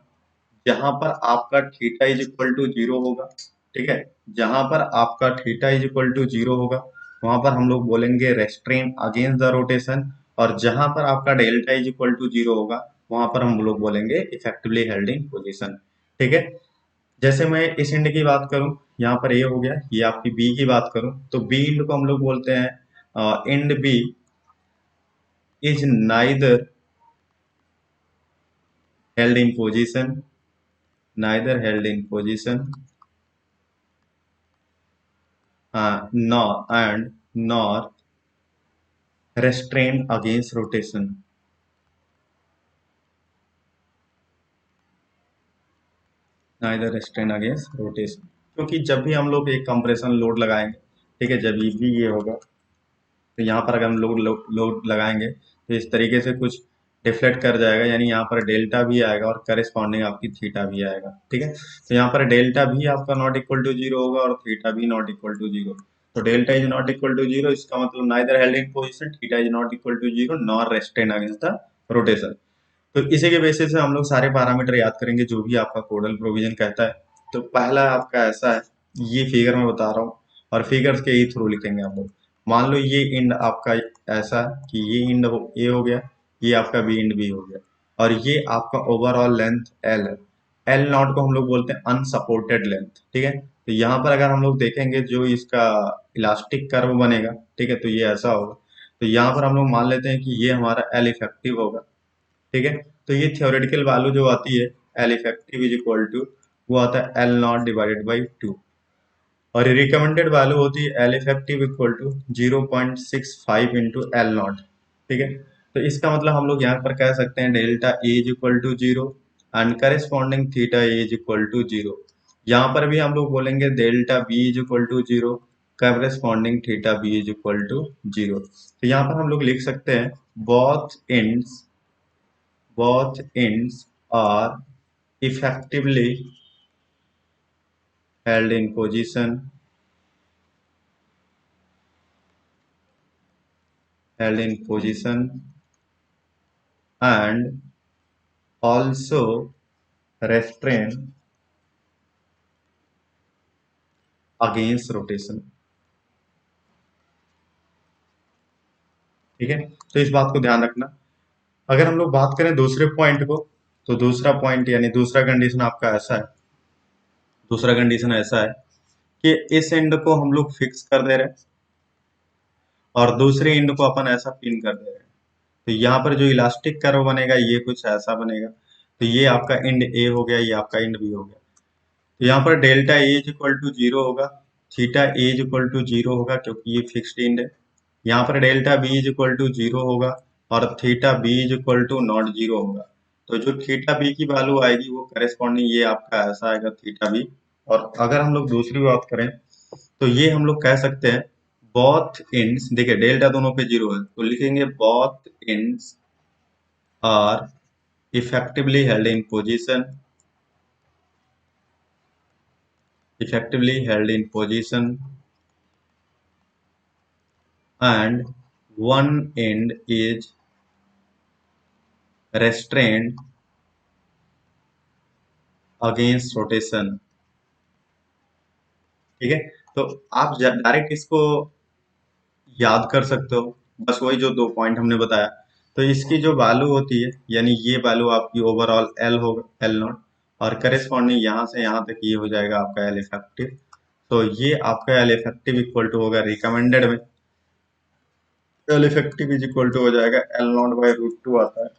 जहां पर आपका theta is equal to zero होगा, ठीक है, जहां पर आपका theta is equal to zero होगा वहां पर हम लोग बोलेंगे रेस्ट्रेन अगेंस्ट द रोटेशन, और जहां पर आपका delta is equal to zero होगा वहां पर हम लोग बोलेंगे इफेक्टिवली हेल्ड इन पोजीशन, ठीक है। जैसे मैं इस इंड की बात करूं, यहाँ पर ए हो गया, ये आपकी बी की बात करूं, तो बी इंड को हम लोग बोलते हैं end B is neither held in position, neither held in position nor and nor restrained against rotation, neither restrained against rotation। क्योंकि जब भी हम लोग एक कंप्रेशन लोड लगाएंगे, ठीक है, जब ये भी ये होगा, तो यहाँ पर अगर हम लोड लगाएंगे तो इस तरीके से कुछ डिफ्लेक्ट कर जाएगा, यानी यहाँ पर डेल्टा भी आएगा और करेस्पॉन्डिंग आपकी थीटा भी आएगा। ठीक है, तो यहाँ पर डेल्टा भी आपका नॉट इक्वल टू जीरो होगा और थीटा भी नॉट इक्वल टू जीरो। तो delta is not equal to zero, इसका मतलब neither held in position, theta is not equal to zero nor restrained against the rotation. तो इसी के बेसिस से हम लोग सारे पैरामीटर याद करेंगे जो भी आपका कोडल प्रोविजन कहता है। तो पहला आपका ऐसा है, ये फिगर में बता रहा हूँ और फिगर्स के ही थ्रू लिखेंगे आप लोग। मान लो ये इंड आपका ऐसा है कि ये इंड ए हो गया, ये आपका बी इंड बी हो गया, और ये आपका ओवरऑल लेंथ एल है। एल नॉट को हम लोग बोलते हैं अनसपोर्टेड लेंथ। ठीक है, तो यहाँ पर अगर हम लोग देखेंगे जो इसका इलास्टिक कर्व बनेगा, ठीक है, तो ये ऐसा होगा। तो यहाँ पर हम लोग मान लेते हैं कि ये हमारा एल इफेक्टिव होगा। ठीक है, तो ये थियोरेटिकल वैल्यू जो आती है L effective is equal to, वो आता है एल नॉट डिवाइडेड बाई 2, और रिकमेंडेड वैल्यू होती है L effective equal to 0.65 into L not. ठीक है, तो इसका मतलब हम लोग यहाँ पर कह सकते हैं delta A is equal to zero and corresponding theta A is equal to zero. यहाँ पर भी हम लोग बोलेंगे delta B is equal to zero, corresponding theta B is equal to zero. तो यहाँ पर हम लोग लिख सकते हैं both ends are effectively held in position and also restrain against rotation। ठीक है, तो इस बात को ध्यान रखना। अगर हम लोग बात करें दूसरे पॉइंट को, तो दूसरा पॉइंट यानी दूसरा कंडीशन आपका ऐसा है, दूसरा कंडीशन ऐसा है कि इस एंड को हम लोग फिक्स कर दे रहे हैं और दूसरे एंड को अपन ऐसा पिन कर दे रहे हैं। तो यहाँ पर जो इलास्टिक कर्व बनेगा ये कुछ ऐसा बनेगा। तो ये आपका इंड ए हो गया, ये आपका इंड बी हो गया। तो यहाँ पर delta A is equal to zero होगा, theta A is equal to zero होगा क्योंकि ये फिक्स्ड इंड है। यहाँ पर delta B is equal to zero होगा और theta B is equal to not zero होगा। तो जो थीटा बी की वैल्यू आएगी वो करेस्पॉन्डिंग ये आपका ऐसा आएगा थीटा बी। और अगर हम लोग दूसरी बात करें तो ये हम लोग कह सकते हैं both ends, देखिए डेल्टा दोनों पे जीरो है तो लिखेंगे both ends are effectively held in position, and one end is restrained against rotation। ठीक है, तो आप डायरेक्ट इसको याद कर सकते हो, बस वही जो दो पॉइंट हमने बताया। तो इसकी जो वैल्यू होती है, यानी ये वैल्यू आपकी ओवरऑल एल होगा, एल नॉट, और करेस्पॉन्डिंग यहाँ से यहाँ तक ये हो जाएगा आपका एल इफेक्टिव। तो ये आपका एल इफेक्टिव इक्वल टू होगा रिकमेंडेड में, L effective is equal to हो जाएगा L naught by root two आता है,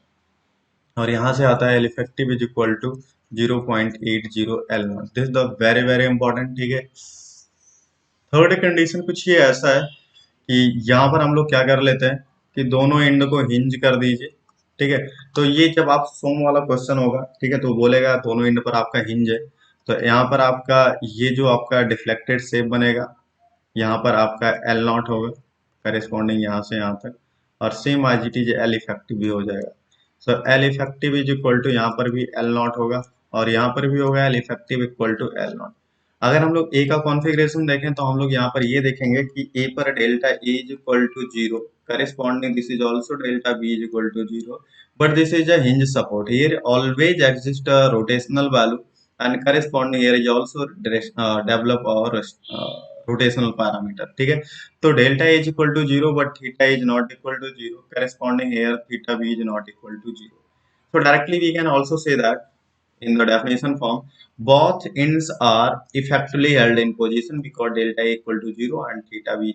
और यहाँ से आता है L effective is equal to 0.80 L naught. This the very very important. ठीक है, थर्ड कंडीशन कुछ ये ऐसा है कि यहाँ पर हम लोग क्या कर लेते हैं कि दोनों एंड को हिंज कर दीजिए। ठीक है, तो ये जब आप सोम वाला क्वेश्चन होगा, ठीक है, तो बोलेगा दोनों एंड पर आपका हिंज है, तो यहाँ पर आपका ये जो आपका डिफ्लेक्टेड शेप बनेगा, यहाँ पर आपका एल नॉट होगा करेस्पॉन्डिंग यहाँ से यहाँ तक, और same as it is l effective भी हो जाएगा। So l effective is equal to यहाँ पर भी एल नॉट होगा और यहाँ पर भी होगा L effective equal to L naught. अगर हम लोग ए का कॉन्फ़िगरेशन देखें तो हम लोग यहाँ पर ये देखेंगे कि ए पर delta A is equal to zero, corresponding this is also delta B is equal to zero, but this is a hinge support, here always exist a rotational value and corresponding here is also develop our rotational parameter। ठीक है, तो delta is equal to zero but theta is not equal to zero, corresponding here theta B is not equal to zero. So directly we can also say that in the definition form, both ends are effectively held in position because delta A equal to zero and delta B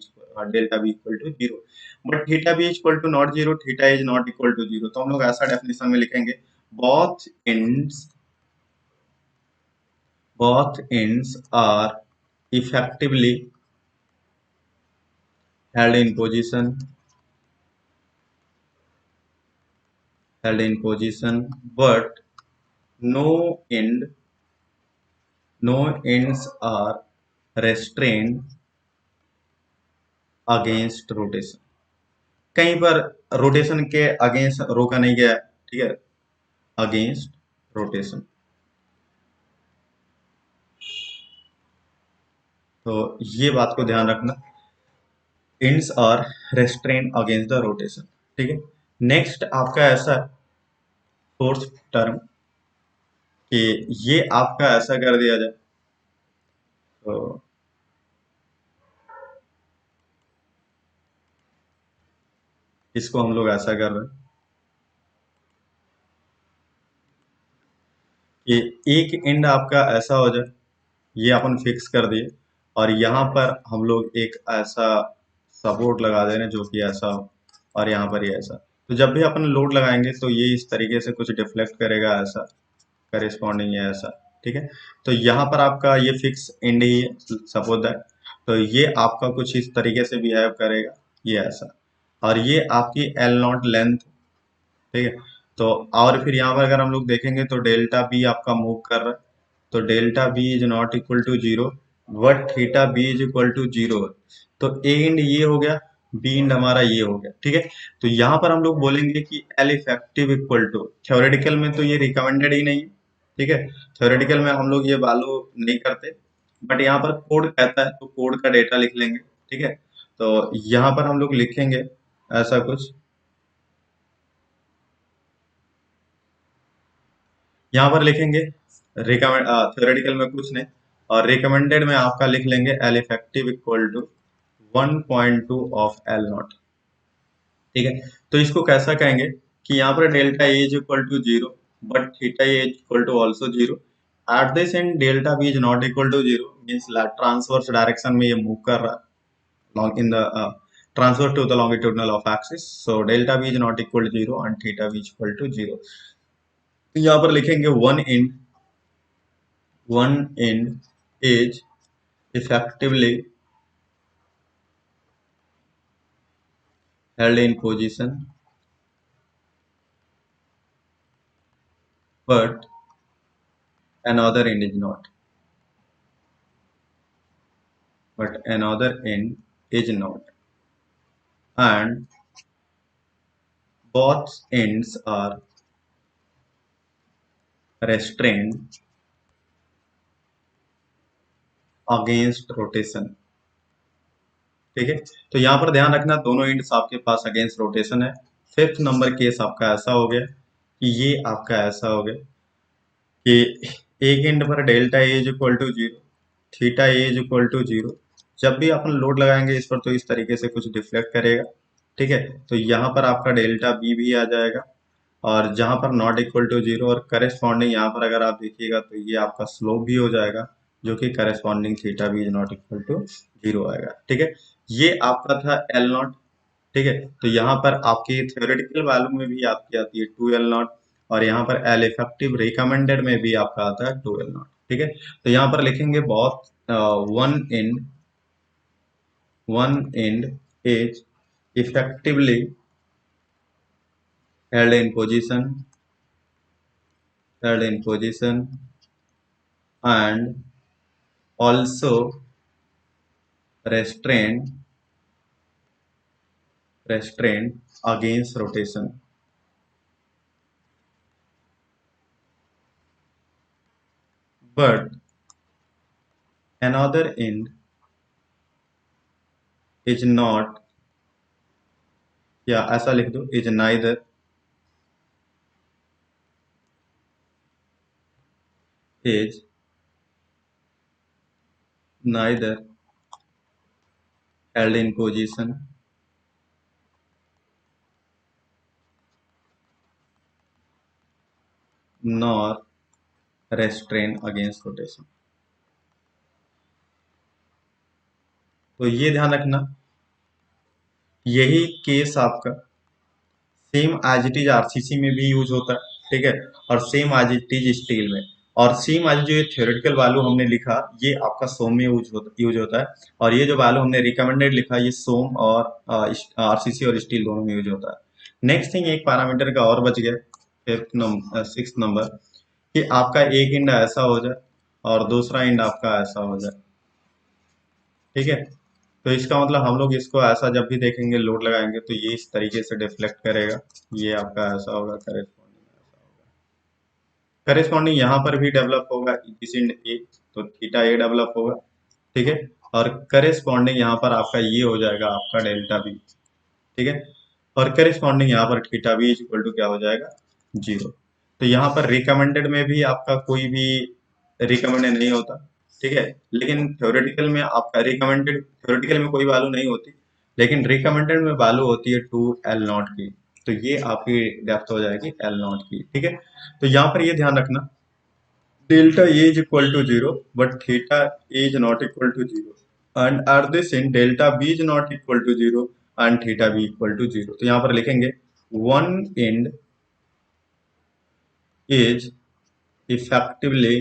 equal to zero, but theta B equal to not zero, theta is not equal to zero। तो हम लोग ऐसा definition में लिखेंगे both ends are effectively held in position, but no ends are restrained against rotation। कहीं पर rotation के against रोका नहीं गया है, ठीक है, अगेंस्ट रोटेशन। तो ये बात को ध्यान रखना, ends are restrained against the rotation, ठीक है। नेक्स्ट आपका ऐसा फोर्थ टर्म कि ये आपका ऐसा कर दिया जाए, तो इसको हम लोग ऐसा कर रहे हैं कि एक एंड आपका ऐसा हो जाए, ये अपन फिक्स कर दिए, और यहाँ पर हम लोग एक ऐसा सपोर्ट लगा दे रहे हैं जो कि ऐसा हो, और यहाँ पर ये ऐसा। तो जब भी अपन लोड लगाएंगे तो ये इस तरीके से कुछ डिफ्लेक्ट करेगा ऐसा, करेस्पॉन्डिंग है ऐसा, ठीक है। तो यहाँ पर आपका ये फिक्स एंड ही है, सपोज दैट। तो ये आपका कुछ इस तरीके से बिहेव करेगा, ये ऐसा, और ये आपकी एल नॉट लेंथ, ठीक है। तो और फिर यहाँ पर अगर हम लोग देखेंगे तो डेल्टा बी आपका मूव कर रहा है, तो delta B is not equal to zero, but theta B is equal to zero. तो ए इंड ये हो गया, बी इंड हमारा ये हो गया, ठीक है। तो यहाँ पर हम लोग बोलेंगे कि L effective equal to, theoretical में तो ये रिकमेंडेड ही नहीं, ठीक है, थ्योरेटिकल में हम लोग ये वैल्यू नहीं करते, बट यहाँ पर कोड कहता है तो कोड का डेटा लिख लेंगे, ठीक है। तो यहाँ पर हम लोग लिखेंगे ऐसा कुछ, यहाँ पर लिखेंगे रिकमेंड, थ्योरेटिकल में कुछ नहीं, और रिकमेंडेड में आपका लिख लेंगे L effective equal to 1.2 of L not, ठीक है। तो इसको कैसा कहेंगे कि यहाँ पर delta A is equal to zero, but theta A is equal to also zero, at this end delta B is not equal to zero, means transverse direction में ये मूव कर रहा है long in the transfer to the longitudinal of axis, so delta B is not equal to zero and theta B is equal to zero. तो यहाँ पर लिखेंगे one end is effectively held in position, but another end is not. But another end is not. And both ends are restrained against rotation. ठीक है। तो यहाँ पर ध्यान रखना दोनों एंड्स आपके पास अगेंस्ट रोटेशन है। फिफ्थ नंबर केस आपका ऐसा हो गया कि ये आपका ऐसा हो गया कि एक एंड पर delta A is equal to zero, theta A is equal to zero. जब भी अपन लोड लगाएंगे इस पर तो इस तरीके से कुछ डिफ्लेक्ट करेगा, ठीक है। तो यहाँ पर आपका डेल्टा बी भी आ जाएगा, और जहां पर नॉट इक्वल टू जीरो और करेस्पॉन्डिंग यहाँ पर अगर आप देखिएगा तो ये आपका स्लोप भी हो जाएगा, जो कि करेस्पॉन्डिंग थीटा भी is not equal to zero आएगा, ठीक है। ये आपका था एल नॉट, ठीक है। तो यहाँ पर आपकी थ्योरेटिकल वैल्यू में भी आपकी आती है टू एल नॉट, और यहाँ पर एल इफेक्टिव रिकमेंडेड में भी आपका आता है टू एल नॉट, ठीक है। तो यहाँ पर लिखेंगे बहुत one and is effectively held in position, held in position and also restrained against rotation, but another end is not, या ऐसा लिख दो, is neither held in position nor restrained against rotation। तो ये ध्यान रखना, यही केस आपका same as it is RCC में भी यूज होता है, ठीक है, और same as it is steel में, और सेम आज जो ये थ्योरेटिकल वैल्यू हमने लिखा ये आपका सोम में यूज होता है, और ये जो वैल्यू हमने रिकमेंडेड लिखा ये सोम और आरसीसी और स्टील दोनों में यूज होता है। नेक्स्ट थिंग एक पैरामीटर का और बच गया, सिक्स नंबर, कि आपका एक इंड ऐसा हो जाए और दूसरा इंड आपका ऐसा हो जाए, ठीक है। तो इसका मतलब हम लोग इसको ऐसा जब भी देखेंगे लोड लगाएंगे तो ये इस तरीके से डिफ्लेक्ट करेगा, ये आपका ऐसा होगा, करेस्पॉन्डिंग यहाँ पर भी डेवलप होगा इफिशिएंट ए, तो थीटा ए डेवलप होगा, ठीक है। और करेस्पॉन्डिंग यहाँ पर आपका ये हो जाएगा आपका डेल्टा बी, ठीक है। और करेस्पॉन्डिंग यहाँ पर theta B is equal to क्या हो जाएगा, जीरो। तो यहाँ पर रिकमेंडेड में भी आपका कोई भी रिकमेंडेड नहीं होता, ठीक है। लेकिन थ्योरेटिकल में आपका रिकमेंडेड, थ्योरेटिकल में कोई वैल्यू नहीं होती, लेकिन रिकमेंडेड में वैल्यू होती है 2L0 की। तो ये आपकी डेप्थ हो जाएगी L0 की, ठीक है। तो यहाँ पर ये ध्यान रखना, delta A is equal to zero but theta A is not equal to zero, and at this end delta B is not equal to zero and theta B equal to zero. तो यहाँ पर लिखेंगे one and is effectively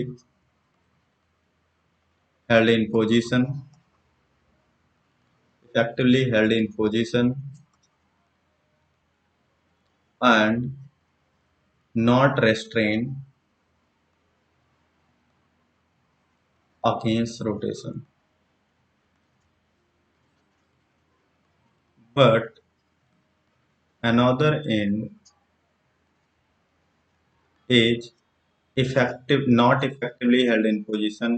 held in position, effectively held in position and not restrained against rotation, but another end is effective, not effectively held in position,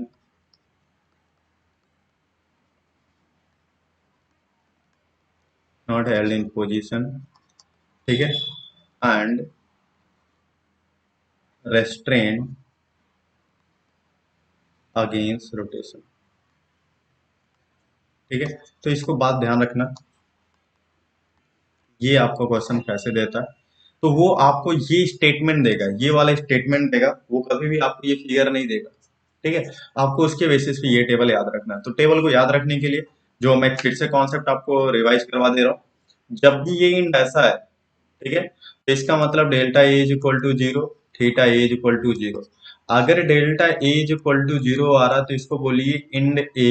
not held in position, ठीक है, and restrained against rotation, ठीक है। तो इसको बात ध्यान रखना, ये आपको क्वेश्चन कैसे देता है, तो वो आपको ये स्टेटमेंट देगा, ये वाला स्टेटमेंट देगा, वो कभी भी आपको ये फिगर नहीं देगा, ठीक है। आपको उसके बेसिस पे ये टेबल याद रखना है। तो टेबल को याद रखने के लिए जो मैं फिर से कॉन्सेप्ट आपको रिवाइज करवा दे रहा हूँ, जब भी ये इंड ऐसा है, ठीक है, तो इसका मतलब delta A is equal to zero, theta A is equal to zero. अगर delta A is equal to zero आ रहा तो इसको बोलिए end a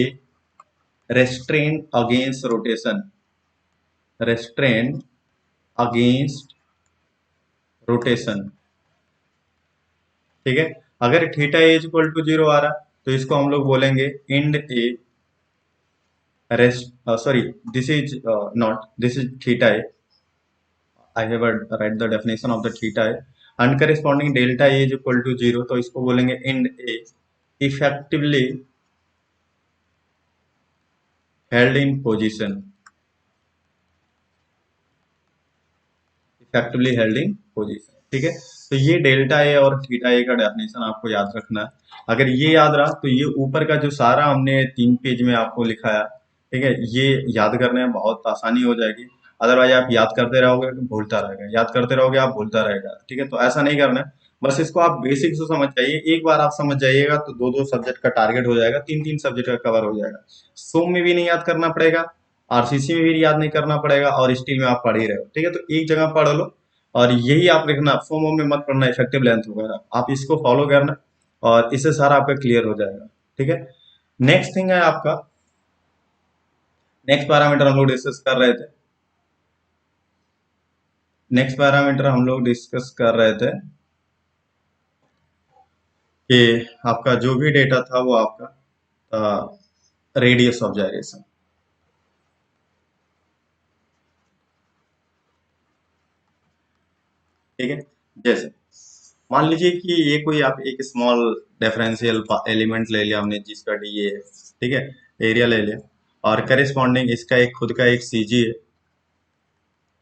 restrained against rotation, restrained against rotation, ठीक है। अगर theta is equal to zero आ रहा तो इसको हम लोग बोलेंगे end a rest, sorry, this is not, this is theta a, I have write the definition of the theta A, and corresponding delta A is equal to zero, तो इसको बोलेंगे end A effectively held in position, effectively held in position, ठीक है। तो ये delta A और theta ए का definition आपको याद रखना है। अगर ये याद रहा तो ये ऊपर का जो सारा हमने 3 पेज में आपको लिखाया, ठीक है, ये याद करने में बहुत आसानी हो जाएगी। अदरवाइज आप याद करते रहोगे तो भूलता रहेगा, याद करते रहोगे आप भूलता रहेगा, ठीक है। तो ऐसा नहीं करना है, बस इसको आप बेसिक से समझ जाइए, एक बार आप समझ जाइएगा तो दो दो सब्जेक्ट का टारगेट हो जाएगा, तीन तीन सब्जेक्ट का कवर हो जाएगा। सोम में भी नहीं याद करना पड़ेगा, आरसीसी में भी याद नहीं करना पड़ेगा, और स्टील में आप पढ़ ही रहे हो, ठीक है। तो एक जगह पढ़ लो और यही आप लिखना, फॉर्म में मत पढ़ना, इफेक्टिव लेंथ वगैरह आप इसको फॉलो करना और इससे सारा आपका क्लियर हो जाएगा, ठीक है। नेक्स्ट थिंग है आपका, नेक्स्ट पैरामीटर हम लोग डिस्कस कर रहे थे, नेक्स्ट पैरामीटर हम लोग डिस्कस कर रहे थे कि आपका जो भी डेटा था वो आपका रेडियस ऑफ जायरेशन, ठीक है। जैसे मान लीजिए कि ये कोई आप एक स्मॉल डिफरेंशियल एलिमेंट ले लिया हमने जिसका डी ए है, ठीक है, एरिया ले लिया, और करेस्पॉन्डिंग इसका एक खुद का एक सीजी है,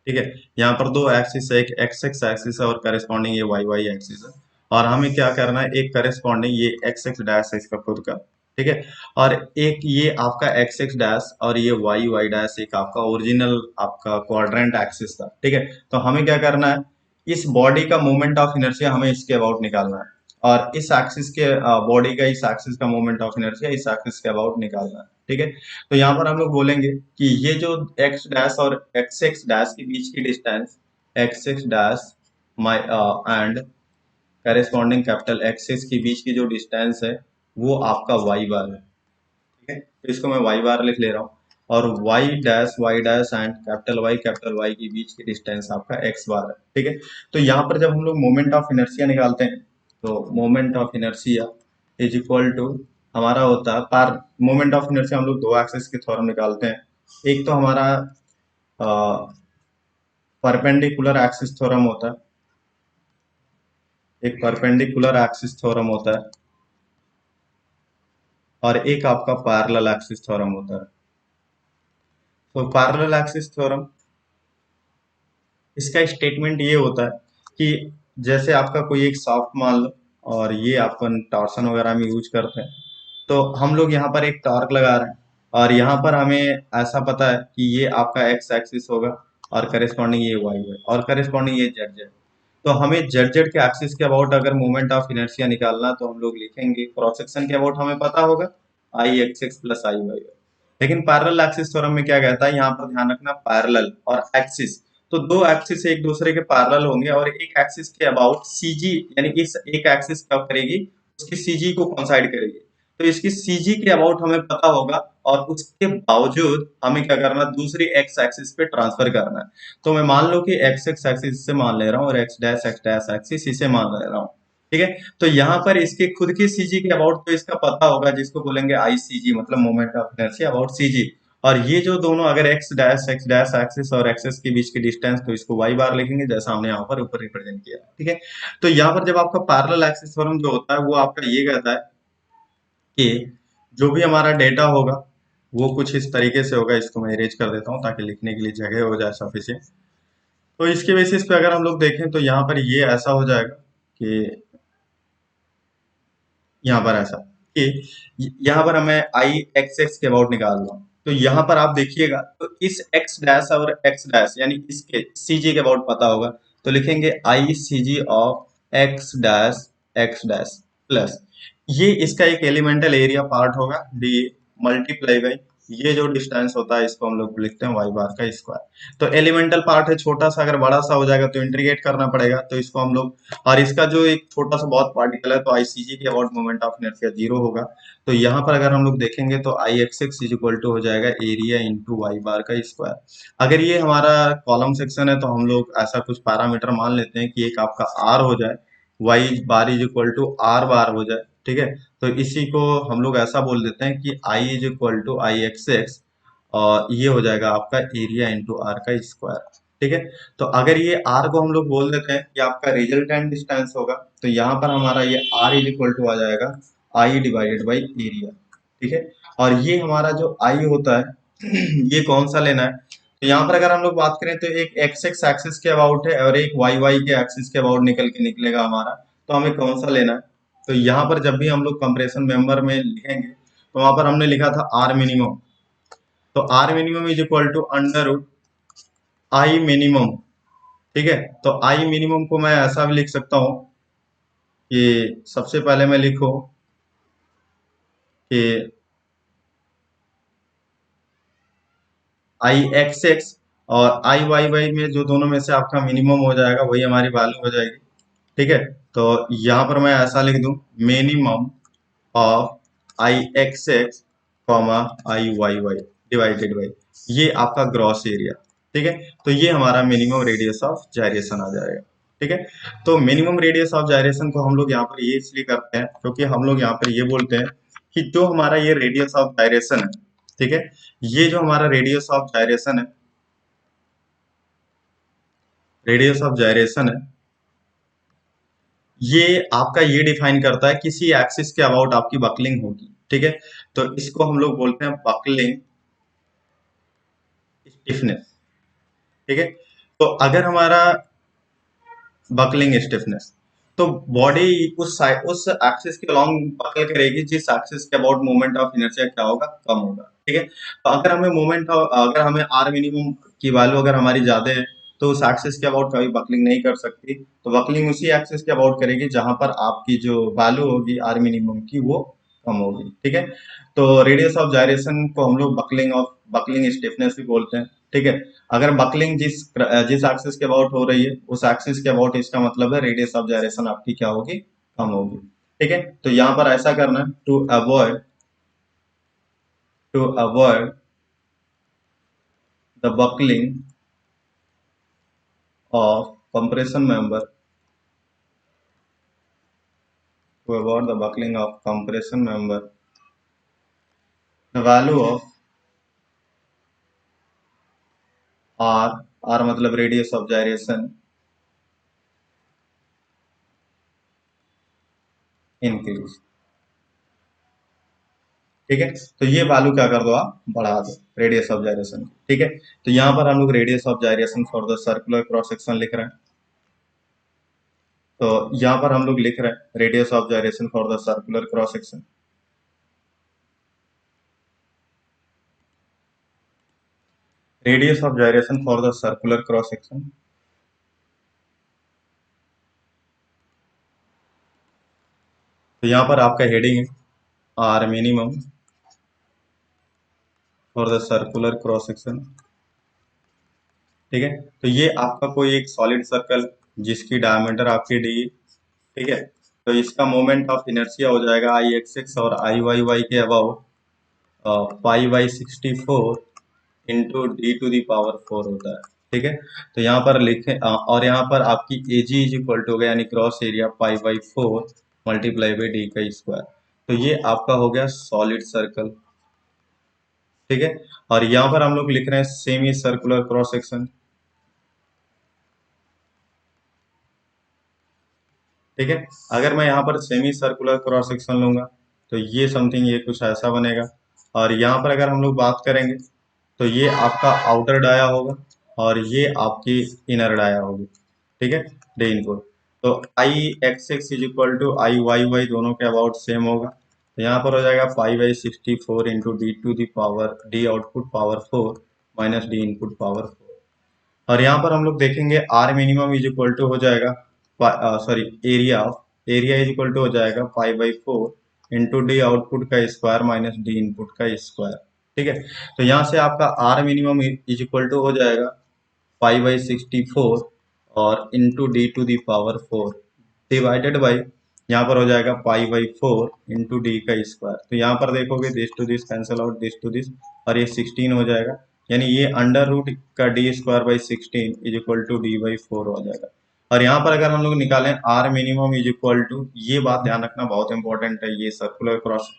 ठीक है। यहाँ पर दो एक्सिस है, एक एक्स एक्स एक्सिस है और करेस्पॉन्डिंग ये वाई वाई एक्सिस है, और हमें क्या करना है, एक करेस्पॉन्डिंग ये एक्स एक्स डैश है इसका खुद का, ठीक है, और एक ये आपका एक्स एक्स डैश और ये वाई वाई डैश एक आपका ओरिजिनल आपका क्वाड्रेंट एक्सिस था, ठीक है। तो हमें क्या करना है, इस बॉडी का मोमेंट ऑफ इनर्शिया हमें इसके अबाउट निकालना है, और इस एक्सिस के बॉडी का इस एक्सिस का मोमेंट ऑफ इनर्शिया इस एक्सिस के अबाउट निकालना है, ठीक है। तो यहाँ पर हम लोग बोलेंगे कि ये जो एक्स डैश और एक्स एक्स डैश के बीच की distance, x x dash my and corresponding capital axis के बीच की जो डिस्टेंस है वो आपका वाई बार है, ठीक है। तो इसको मैं वाई बार लिख ले रहा हूँ, और Y dash and capital Y के बीच की डिस्टेंस आपका एक्स बार है, ठीक है। तो यहाँ पर जब हम लोग मोमेंट ऑफ इनर्शिया निकालते हैं तो moment of inertia is equal to हमारा होता है, पर मोमेंट ऑफ इनर्शिया हम लोग दो एक्सिस के थ्योरम निकालते हैं, एक तो हमारा परपेंडिकुलर एक्सिस थ्योरम होता है, एक परपेंडिकुलर एक्सिस थ्योरम होता है, और एक आपका पैरेलल एक्सिस थ्योरम होता है। तो पैरेलल एक्सिस थ्योरम, इसका स्टेटमेंट ये होता है कि जैसे आपका कोई एक शाफ्ट मान लो, और ये अपन टॉर्सन वगैरह में यूज करते हैं, तो हम लोग यहाँ पर एक टॉर्क लगा रहे हैं, और यहाँ पर हमें ऐसा पता है कि ये आपका एक्स एक्सिस होगा, और करेस्पॉन्डिंग ये वाई है, और करेस्पॉन्डिंग ये जेड जेड। तो हमें जेड जेड के एक्सिस के अबाउट अगर मोमेंट ऑफ इनर्शिया निकालना, तो हम लोग लिखेंगे क्रॉस सेक्शन के अबाउट हमें पता होगा आई एक्स एक्स प्लस आई वाई। लेकिन पैरेलल एक्सिस थ्योरम में क्या कहता है, यहाँ पर ध्यान रखना, पैरेलल और एक्सिस, तो दो एक्सिस एक दूसरे के पैरेलल होंगे, और एक एक्सिस के अबाउट सीजी, यानी इस एक एक्सिस क्या करेगी, उसकी सीजी को कोइंसाइड करेगी। तो इसकी सीजी के अबाउट हमें पता होगा, और उसके बावजूद हमें क्या करना, दूसरी एक्स एक्सिस पे ट्रांसफर करना है। तो मैं मान लो कि एक्स एक्स एक्सिस से मान ले रहा हूँ, और एक्स डैश एक्सिस इसे मान ले रहा हूँ। ठीक है, तो यहाँ पर इसके खुद की सीजी के अबाउट तो इसका पता होगा, जिसको बोलेंगे आईसीजी, मतलब moment of inertia about CG. और ये जो दोनों, अगर एक्स डैश एक्सिस और एक्सिस के बीच की डिस्टेंस, तो इसको वाई बार लिखेंगे, जैसा हमने यहाँ पर ऊपर रिप्रेजेंट किया। ठीक है, तो यहाँ पर जब आपका पैरेलल एक्सिस थ्योरम जो होता है, वो आपका ये कहता है कि जो भी हमारा डेटा होगा, वो कुछ इस तरीके से होगा। इसको मैं इरेज कर देता हूँ ताकि लिखने के लिए जगह हो जाए सफिशिएंट। तो इसके बेसिस पे अगर हम लोग देखें, तो यहाँ पर ये ऐसा हो जाएगा कि यहाँ पर ऐसा कि यहाँ पर हमें आई एक्स एक्स के अबाउट निकाल रहा हूँ। तो यहाँ पर आप देखिएगा, तो इस एक्स डैश और एक्स डैश, यानी इसके सीजी के अबाउट पता होगा, तो लिखेंगे I CG of x dash plus, ये इसका एक एलिमेंटल एरिया पार्ट होगा, डी मल्टीप्लाई बाई ये जो डिस्टेंस होता है, इसको हम लोग लिखते हैं वाई बार का स्क्वायर। तो एलिमेंटल पार्ट है छोटा सा, अगर बड़ा सा हो जाएगा तो इंटीग्रेट करना पड़ेगा, तो इसको हम लोग, और इसका जो एक छोटा सा बहुत पार्टिकल है, तो आईसीजी के about moment of inertia zero होगा। तो यहाँ पर अगर हम लोग देखेंगे, तो I x x is equal to हो जाएगा एरिया इंटू वाई बार का स्क्वायर। अगर ये हमारा कॉलम सेक्शन है, तो हम लोग ऐसा कुछ पैरामीटर मान लेते हैं कि एक आपका आर हो जाए, Y bar is equal to R bar हो जाए। ठीक है, तो इसी को हम लोग ऐसा बोल देते हैं कि I is equal to I x x, और ये हो जाएगा आपका एरिया इंटू आर का स्क्वायर। ठीक है, तो अगर ये आर को हम लोग बोल देते हैं कि आपका रिजल्टेंट डिस्टेंस होगा, तो यहाँ पर हमारा ये आर इज इक्वल टू आ जाएगा आई डिवाइडेड बाई एरिया। ठीक है, और ये हमारा जो आई होता है ये कौन सा लेना है, तो यहाँ पर अगर हम लोग बात करें, तो एक एक्स एक्स एक्सिस के अबाउट है, और एक वाई वाई के एक्सिस के अबाउट निकल के निकलेगा हमारा। तो हमें कौन सा लेना है, तो यहाँ पर जब भी हम लोग कंप्रेशन मेंबर में लिखेंगे, तो वहां पर हमने लिखा था आर मिनिमम। तो R minimum is equal to under root I minimum. ठीक है, तो आई मिनिमम को मैं ऐसा भी लिख सकता हूँ कि सबसे पहले मैं लिखूं कि आई एक्स एक्स और आई वाई वाई में जो दोनों में से आपका मिनिमम हो जाएगा, वही हमारी वैल्यू हो जाएगी। ठीक है, तो यहाँ पर मैं ऐसा लिख दूं, minimum of I x X comma I Y Y divided by ये आपका ग्रॉस एरिया। ठीक है, तो ये हमारा मिनिमम रेडियस ऑफ जायरेशन आ जाएगा। ठीक है, तो मिनिमम रेडियस ऑफ जायरेशन को हम लोग यहाँ पर ये इसलिए करते हैं, क्योंकि हम लोग यहाँ पर ये बोलते हैं कि जो हमारा ये रेडियस ऑफ जायरेशन है, ठीक है, ये जो हमारा रेडियस ऑफ जायरेशन है, ये आपका ये डिफाइन करता है किसी एक्सिस के अबाउट आपकी बकलिंग होगी। ठीक है, तो इसको हम लोग बोलते हैं बकलिंग स्टिफनेस। ठीक है, तो अगर हमारा बकलिंग स्टिफनेस, तो बॉडी उस एक्सिस के अलोंग बकल करेगी जिस एक्सिस के अबाउट मोमेंट ऑफ इनर्शिया क्या होगा, कम होगा। ठीक है, तो अगर हमें आर मिनिमम की वैल्यू अगर हमारी ज्यादा है, तो उस एक्सिस के अबाउट कभी बकलिंग नहीं कर सकती। तो बकलिंग उसी एक्सिस के अबाउट करेगी जहां पर आपकी जो वैल्यू होगी आर मिनिमम की, वो कम होगी। ठीक है, तो रेडियस ऑफ जायरेशन को हम लोग बकलिंग स्टिफनेस भी बोलते हैं। ठीक है, अगर बकलिंग जिस एक्सिस के अबाउट हो रही है, उस एक्सिस के अबाउट, इसका मतलब है रेडियस ऑफ जायरेशन आपकी क्या होगी, कम होगी। ठीक है, तो यहाँ पर ऐसा करना है, to avoid the buckling of compression member, to avoid the buckling of compression member, the value of R, R मतलब रेडियस ऑफ जाइरेशन इंक्रीज। ठीक है, तो ये वैल्यू क्या कर दो आप बढ़ा दो रेडियस ऑफ जाइरेशन। ठीक है, तो यहाँ पर हम लोग radius of gyration for the circular cross section लिख रहे हैं। तो यहाँ पर हम लोग लिख रहे हैं radius of gyration for the circular cross section. Radius of gyration for the circular cross section. तो यहाँ पर आपका हेडिंग है r minimum for the circular cross section. ठीक है, तो ये आपका कोई एक सॉलिड सर्कल जिसकी डायमीटर आपकी डी, ठीक है, तो इसका मोमेंट ऑफ इनर्शिया हो जाएगा आई एक्स एक्स और आई वाई वाई के about pi by 64 into D to the power 4 होता है। ठीक है, तो यहाँ पर लिखें और यहाँ पर आपकी ए जी इज इक्वल टू हो गया यानी cross area pi by 4 multiply by D का स्क्वायर। तो ये आपका हो गया सॉलिड सर्कल। ठीक है, और यहाँ पर हम लोग लिख रहे हैं सेमी सर्कुलर क्रॉस सेक्शन। ठीक है, अगर मैं यहाँ पर सेमी सर्कुलर क्रॉस सेक्शन लूंगा तो ये समथिंग ये कुछ ऐसा बनेगा। और यहाँ पर अगर हम लोग बात करेंगे तो ये आपका आउटर डाया होगा और ये आपकी इनर डाया होगी। ठीक है, डी इनपुट। तो I x x is equal to I Y y दोनों के अबाउट सेम होगा। तो यहाँ पर हो जाएगा pi by 64 into D to the power D output power 4 minus D input power 4। और यहाँ पर हम लोग देखेंगे R minimum is equal to हो जाएगा, sorry, area of area is equal to हो जाएगा pi by 4 into D output का स्क्वायर माइनस डी इनपुट का स्क्वायर। ठीक है, तो यहाँ से आपका R minimum is equal to हो जाएगा पाई बाई 64 और into D to the power 4 divided by यहाँ पर हो जाएगा पाई बाई 4 इंटू डी का स्क्वायर। तो यहाँ पर देखोगे this to this cancel out, this to this, और ये 16 हो जाएगा, यानी ये अंडर रूट का D square by 16 is equal to D by 4 हो जाएगा। और यहाँ पर अगर हम लोग निकालें R minimum is equal to, ये बात ध्यान रखना बहुत इंपॉर्टेंट है, ये circular cross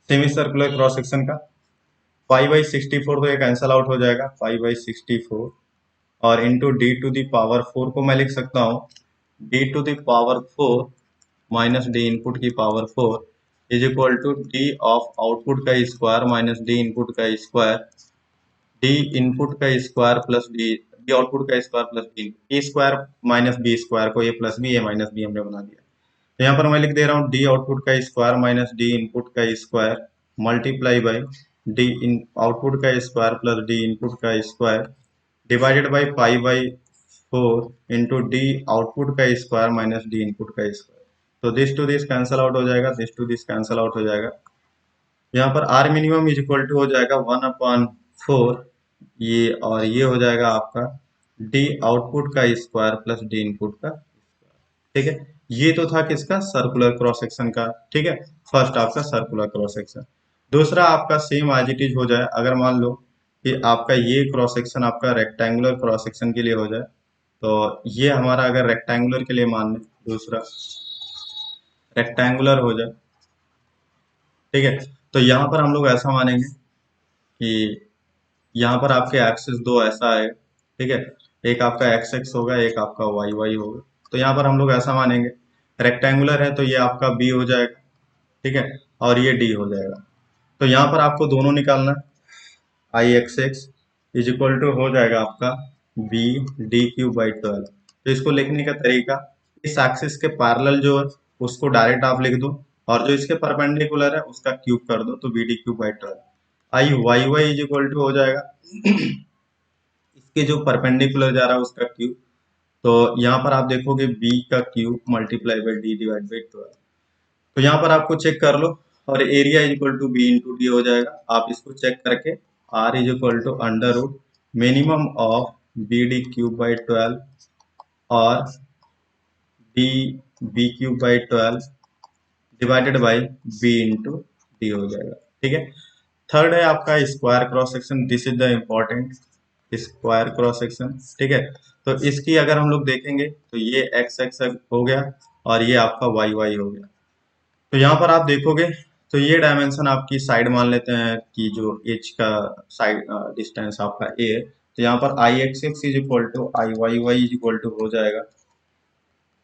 semi circular cross section का पाई बाई 64 तो ये कैंसल आउट हो जाएगा पाई बाई 64 और into D to the power 4 को मैं लिख सकता हूँ d to the power 4 minus D input की power 4 is equal to d of output का स्क्वायर माइनस डी इनपुट का स्क्वायर, डी इनपुट का square plus d d output का square plus d a square minus b square को a plus b a minus b हमने बना दिया। तो यहाँ पर मैं लिख दे रहा हूँ डी आउटपुट का स्क्वायर माइनस डी इनपुट का square multiply by D in output का स्क्वायर प्लस डी इनपुट का square divided by pi by 4 into D output का स्क्वायर माइनस डी इनपुट का स्क्वायर। तो this to this cancel out हो जाएगा, this to this cancel out हो जाएगा। यहाँ पर R minimum is equal to हो जाएगा 1/4 ये, और ये हो जाएगा आपका डी आउटपुट का स्क्वायर प्लस डी इनपुट का। ठीक है, ये तो था किसका सर्कुलर क्रॉस सेक्शन का। ठीक है, फर्स्ट आपका सर्कुलर क्रॉस सेक्शन। दूसरा आपका सेम एज इट इज हो जाए, अगर मान लो कि आपका ये क्रॉस सेक्शन आपका रेक्टेंगुलर क्रॉस सेक्शन के लिए हो जाए, तो ये हमारा अगर रेक्टेंगुलर के लिए मान लें, दूसरा रेक्टेंगुलर हो जाए, ठीक है, तो यहाँ पर हम लोग ऐसा मानेंगे कि यहाँ पर आपके एक्सिस दो ऐसा है। ठीक है, एक आपका एक्स एक्स होगा, एक आपका वाई वाई होगा। तो यहाँ पर हम लोग ऐसा मानेंगे रेक्टेंगुलर है तो ये आपका बी हो जाएगा, ठीक है, और ये डी हो जाएगा। तो यहाँ पर आपको दोनों निकालना है, I x x is equal to हो जाएगा आपका बी डी क्यू बाई 12। तो इसको लिखने का तरीका, इस एक्सिस के पैरेलल जो है उसको डायरेक्ट आप लिख दो और जो इसके परपेंडिकुलर है उसका क्यूब कर दो, तो B D cube by 12। I Y Y is equal to हो जाएगा इसके जो परपेंडिकुलर जा रहा है उसका क्यूब। तो यहाँ पर आप देखोगे बी का cube multiply by D divide by 12। तो यहाँ पर आपको चेक कर लो और area is equal to B into D हो जाएगा। आप इसको चेक करके R is equal to under root minimum of B D cube by 12 और D B cube by 12 divided by B into D हो जाएगा। ठीक है, थर्ड है आपका square cross section. This is the important square cross section. ठीक है, तो इसकी अगर हम लोग देखेंगे तो ये एक्स एक्स हो गया और ये आपका वाई वाई हो गया। तो यहाँ पर आप देखोगे तो ये डायमेंशन आपकी साइड मान लेते हैं कि जो एच का साइड डिस्टेंस आपका ए है तो यहाँ पर I x x is equal to I Y Y is equal to हो जाएगा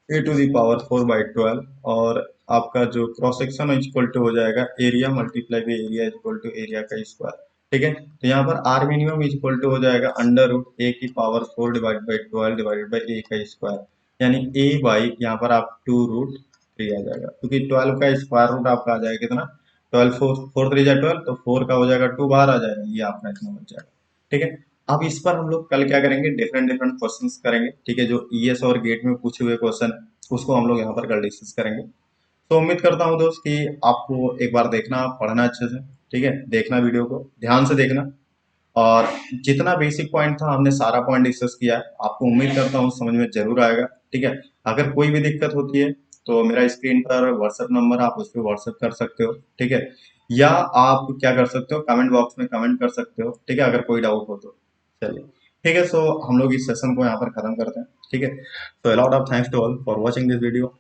ए टू दी पावर 4/12 और आपका जो क्रॉस सेक्शन है इक्वल टू हो जाएगा area multiply by area equal to area का स्क्वायर। ठीक है, तो यहाँ पर आर मिनिमम इक्वल टू हो जाएगा अंडर रूट ए की power 4 divide by 12 divide by a का स्क्वायर, यानी ए बाई यहाँ पर आप 2√3 आ जाएगा, क्योंकि 12 का स्क्वायर रूट आपका आ जाएगा कितना, 12 4 3 12, तो 4 का हो जाएगा 2 बाहर आ जाएगा, ये आपका इतना बच जाएगा। ठीक है, अब इस पर हम लोग कल क्या करेंगे, डिफरेंट डिफरेंट क्वेश्चंस करेंगे। ठीक है, जो ईएस और गेट में पूछे हुए क्वेश्चन उसको हम लोग यहाँ पर कल डिस्कस करेंगे। तो उम्मीद करता हूँ दोस्त कि आपको एक बार देखना, पढ़ना अच्छे से। ठीक है, देखना वीडियो को ध्यान से देखना, और जितना बेसिक पॉइंट था हमने सारा पॉइंट डिस्कस किया है, आपको उम्मीद करता हूँ समझ में जरूर आएगा। ठीक है, अगर कोई भी दिक्कत होती है तो मेरा स्क्रीन पर व्हाट्सएप नंबर, आप उस पर व्हाट्सएप कर सकते हो। ठीक है, या आप क्या कर सकते हो, कमेंट बॉक्स में कमेंट कर सकते हो। ठीक है, अगर कोई डाउट हो तो। चलिए, ठीक है, सो हम लोग इस सेशन को यहाँ पर खत्म करते हैं। ठीक है, so a lot of thanks to all for watching this video.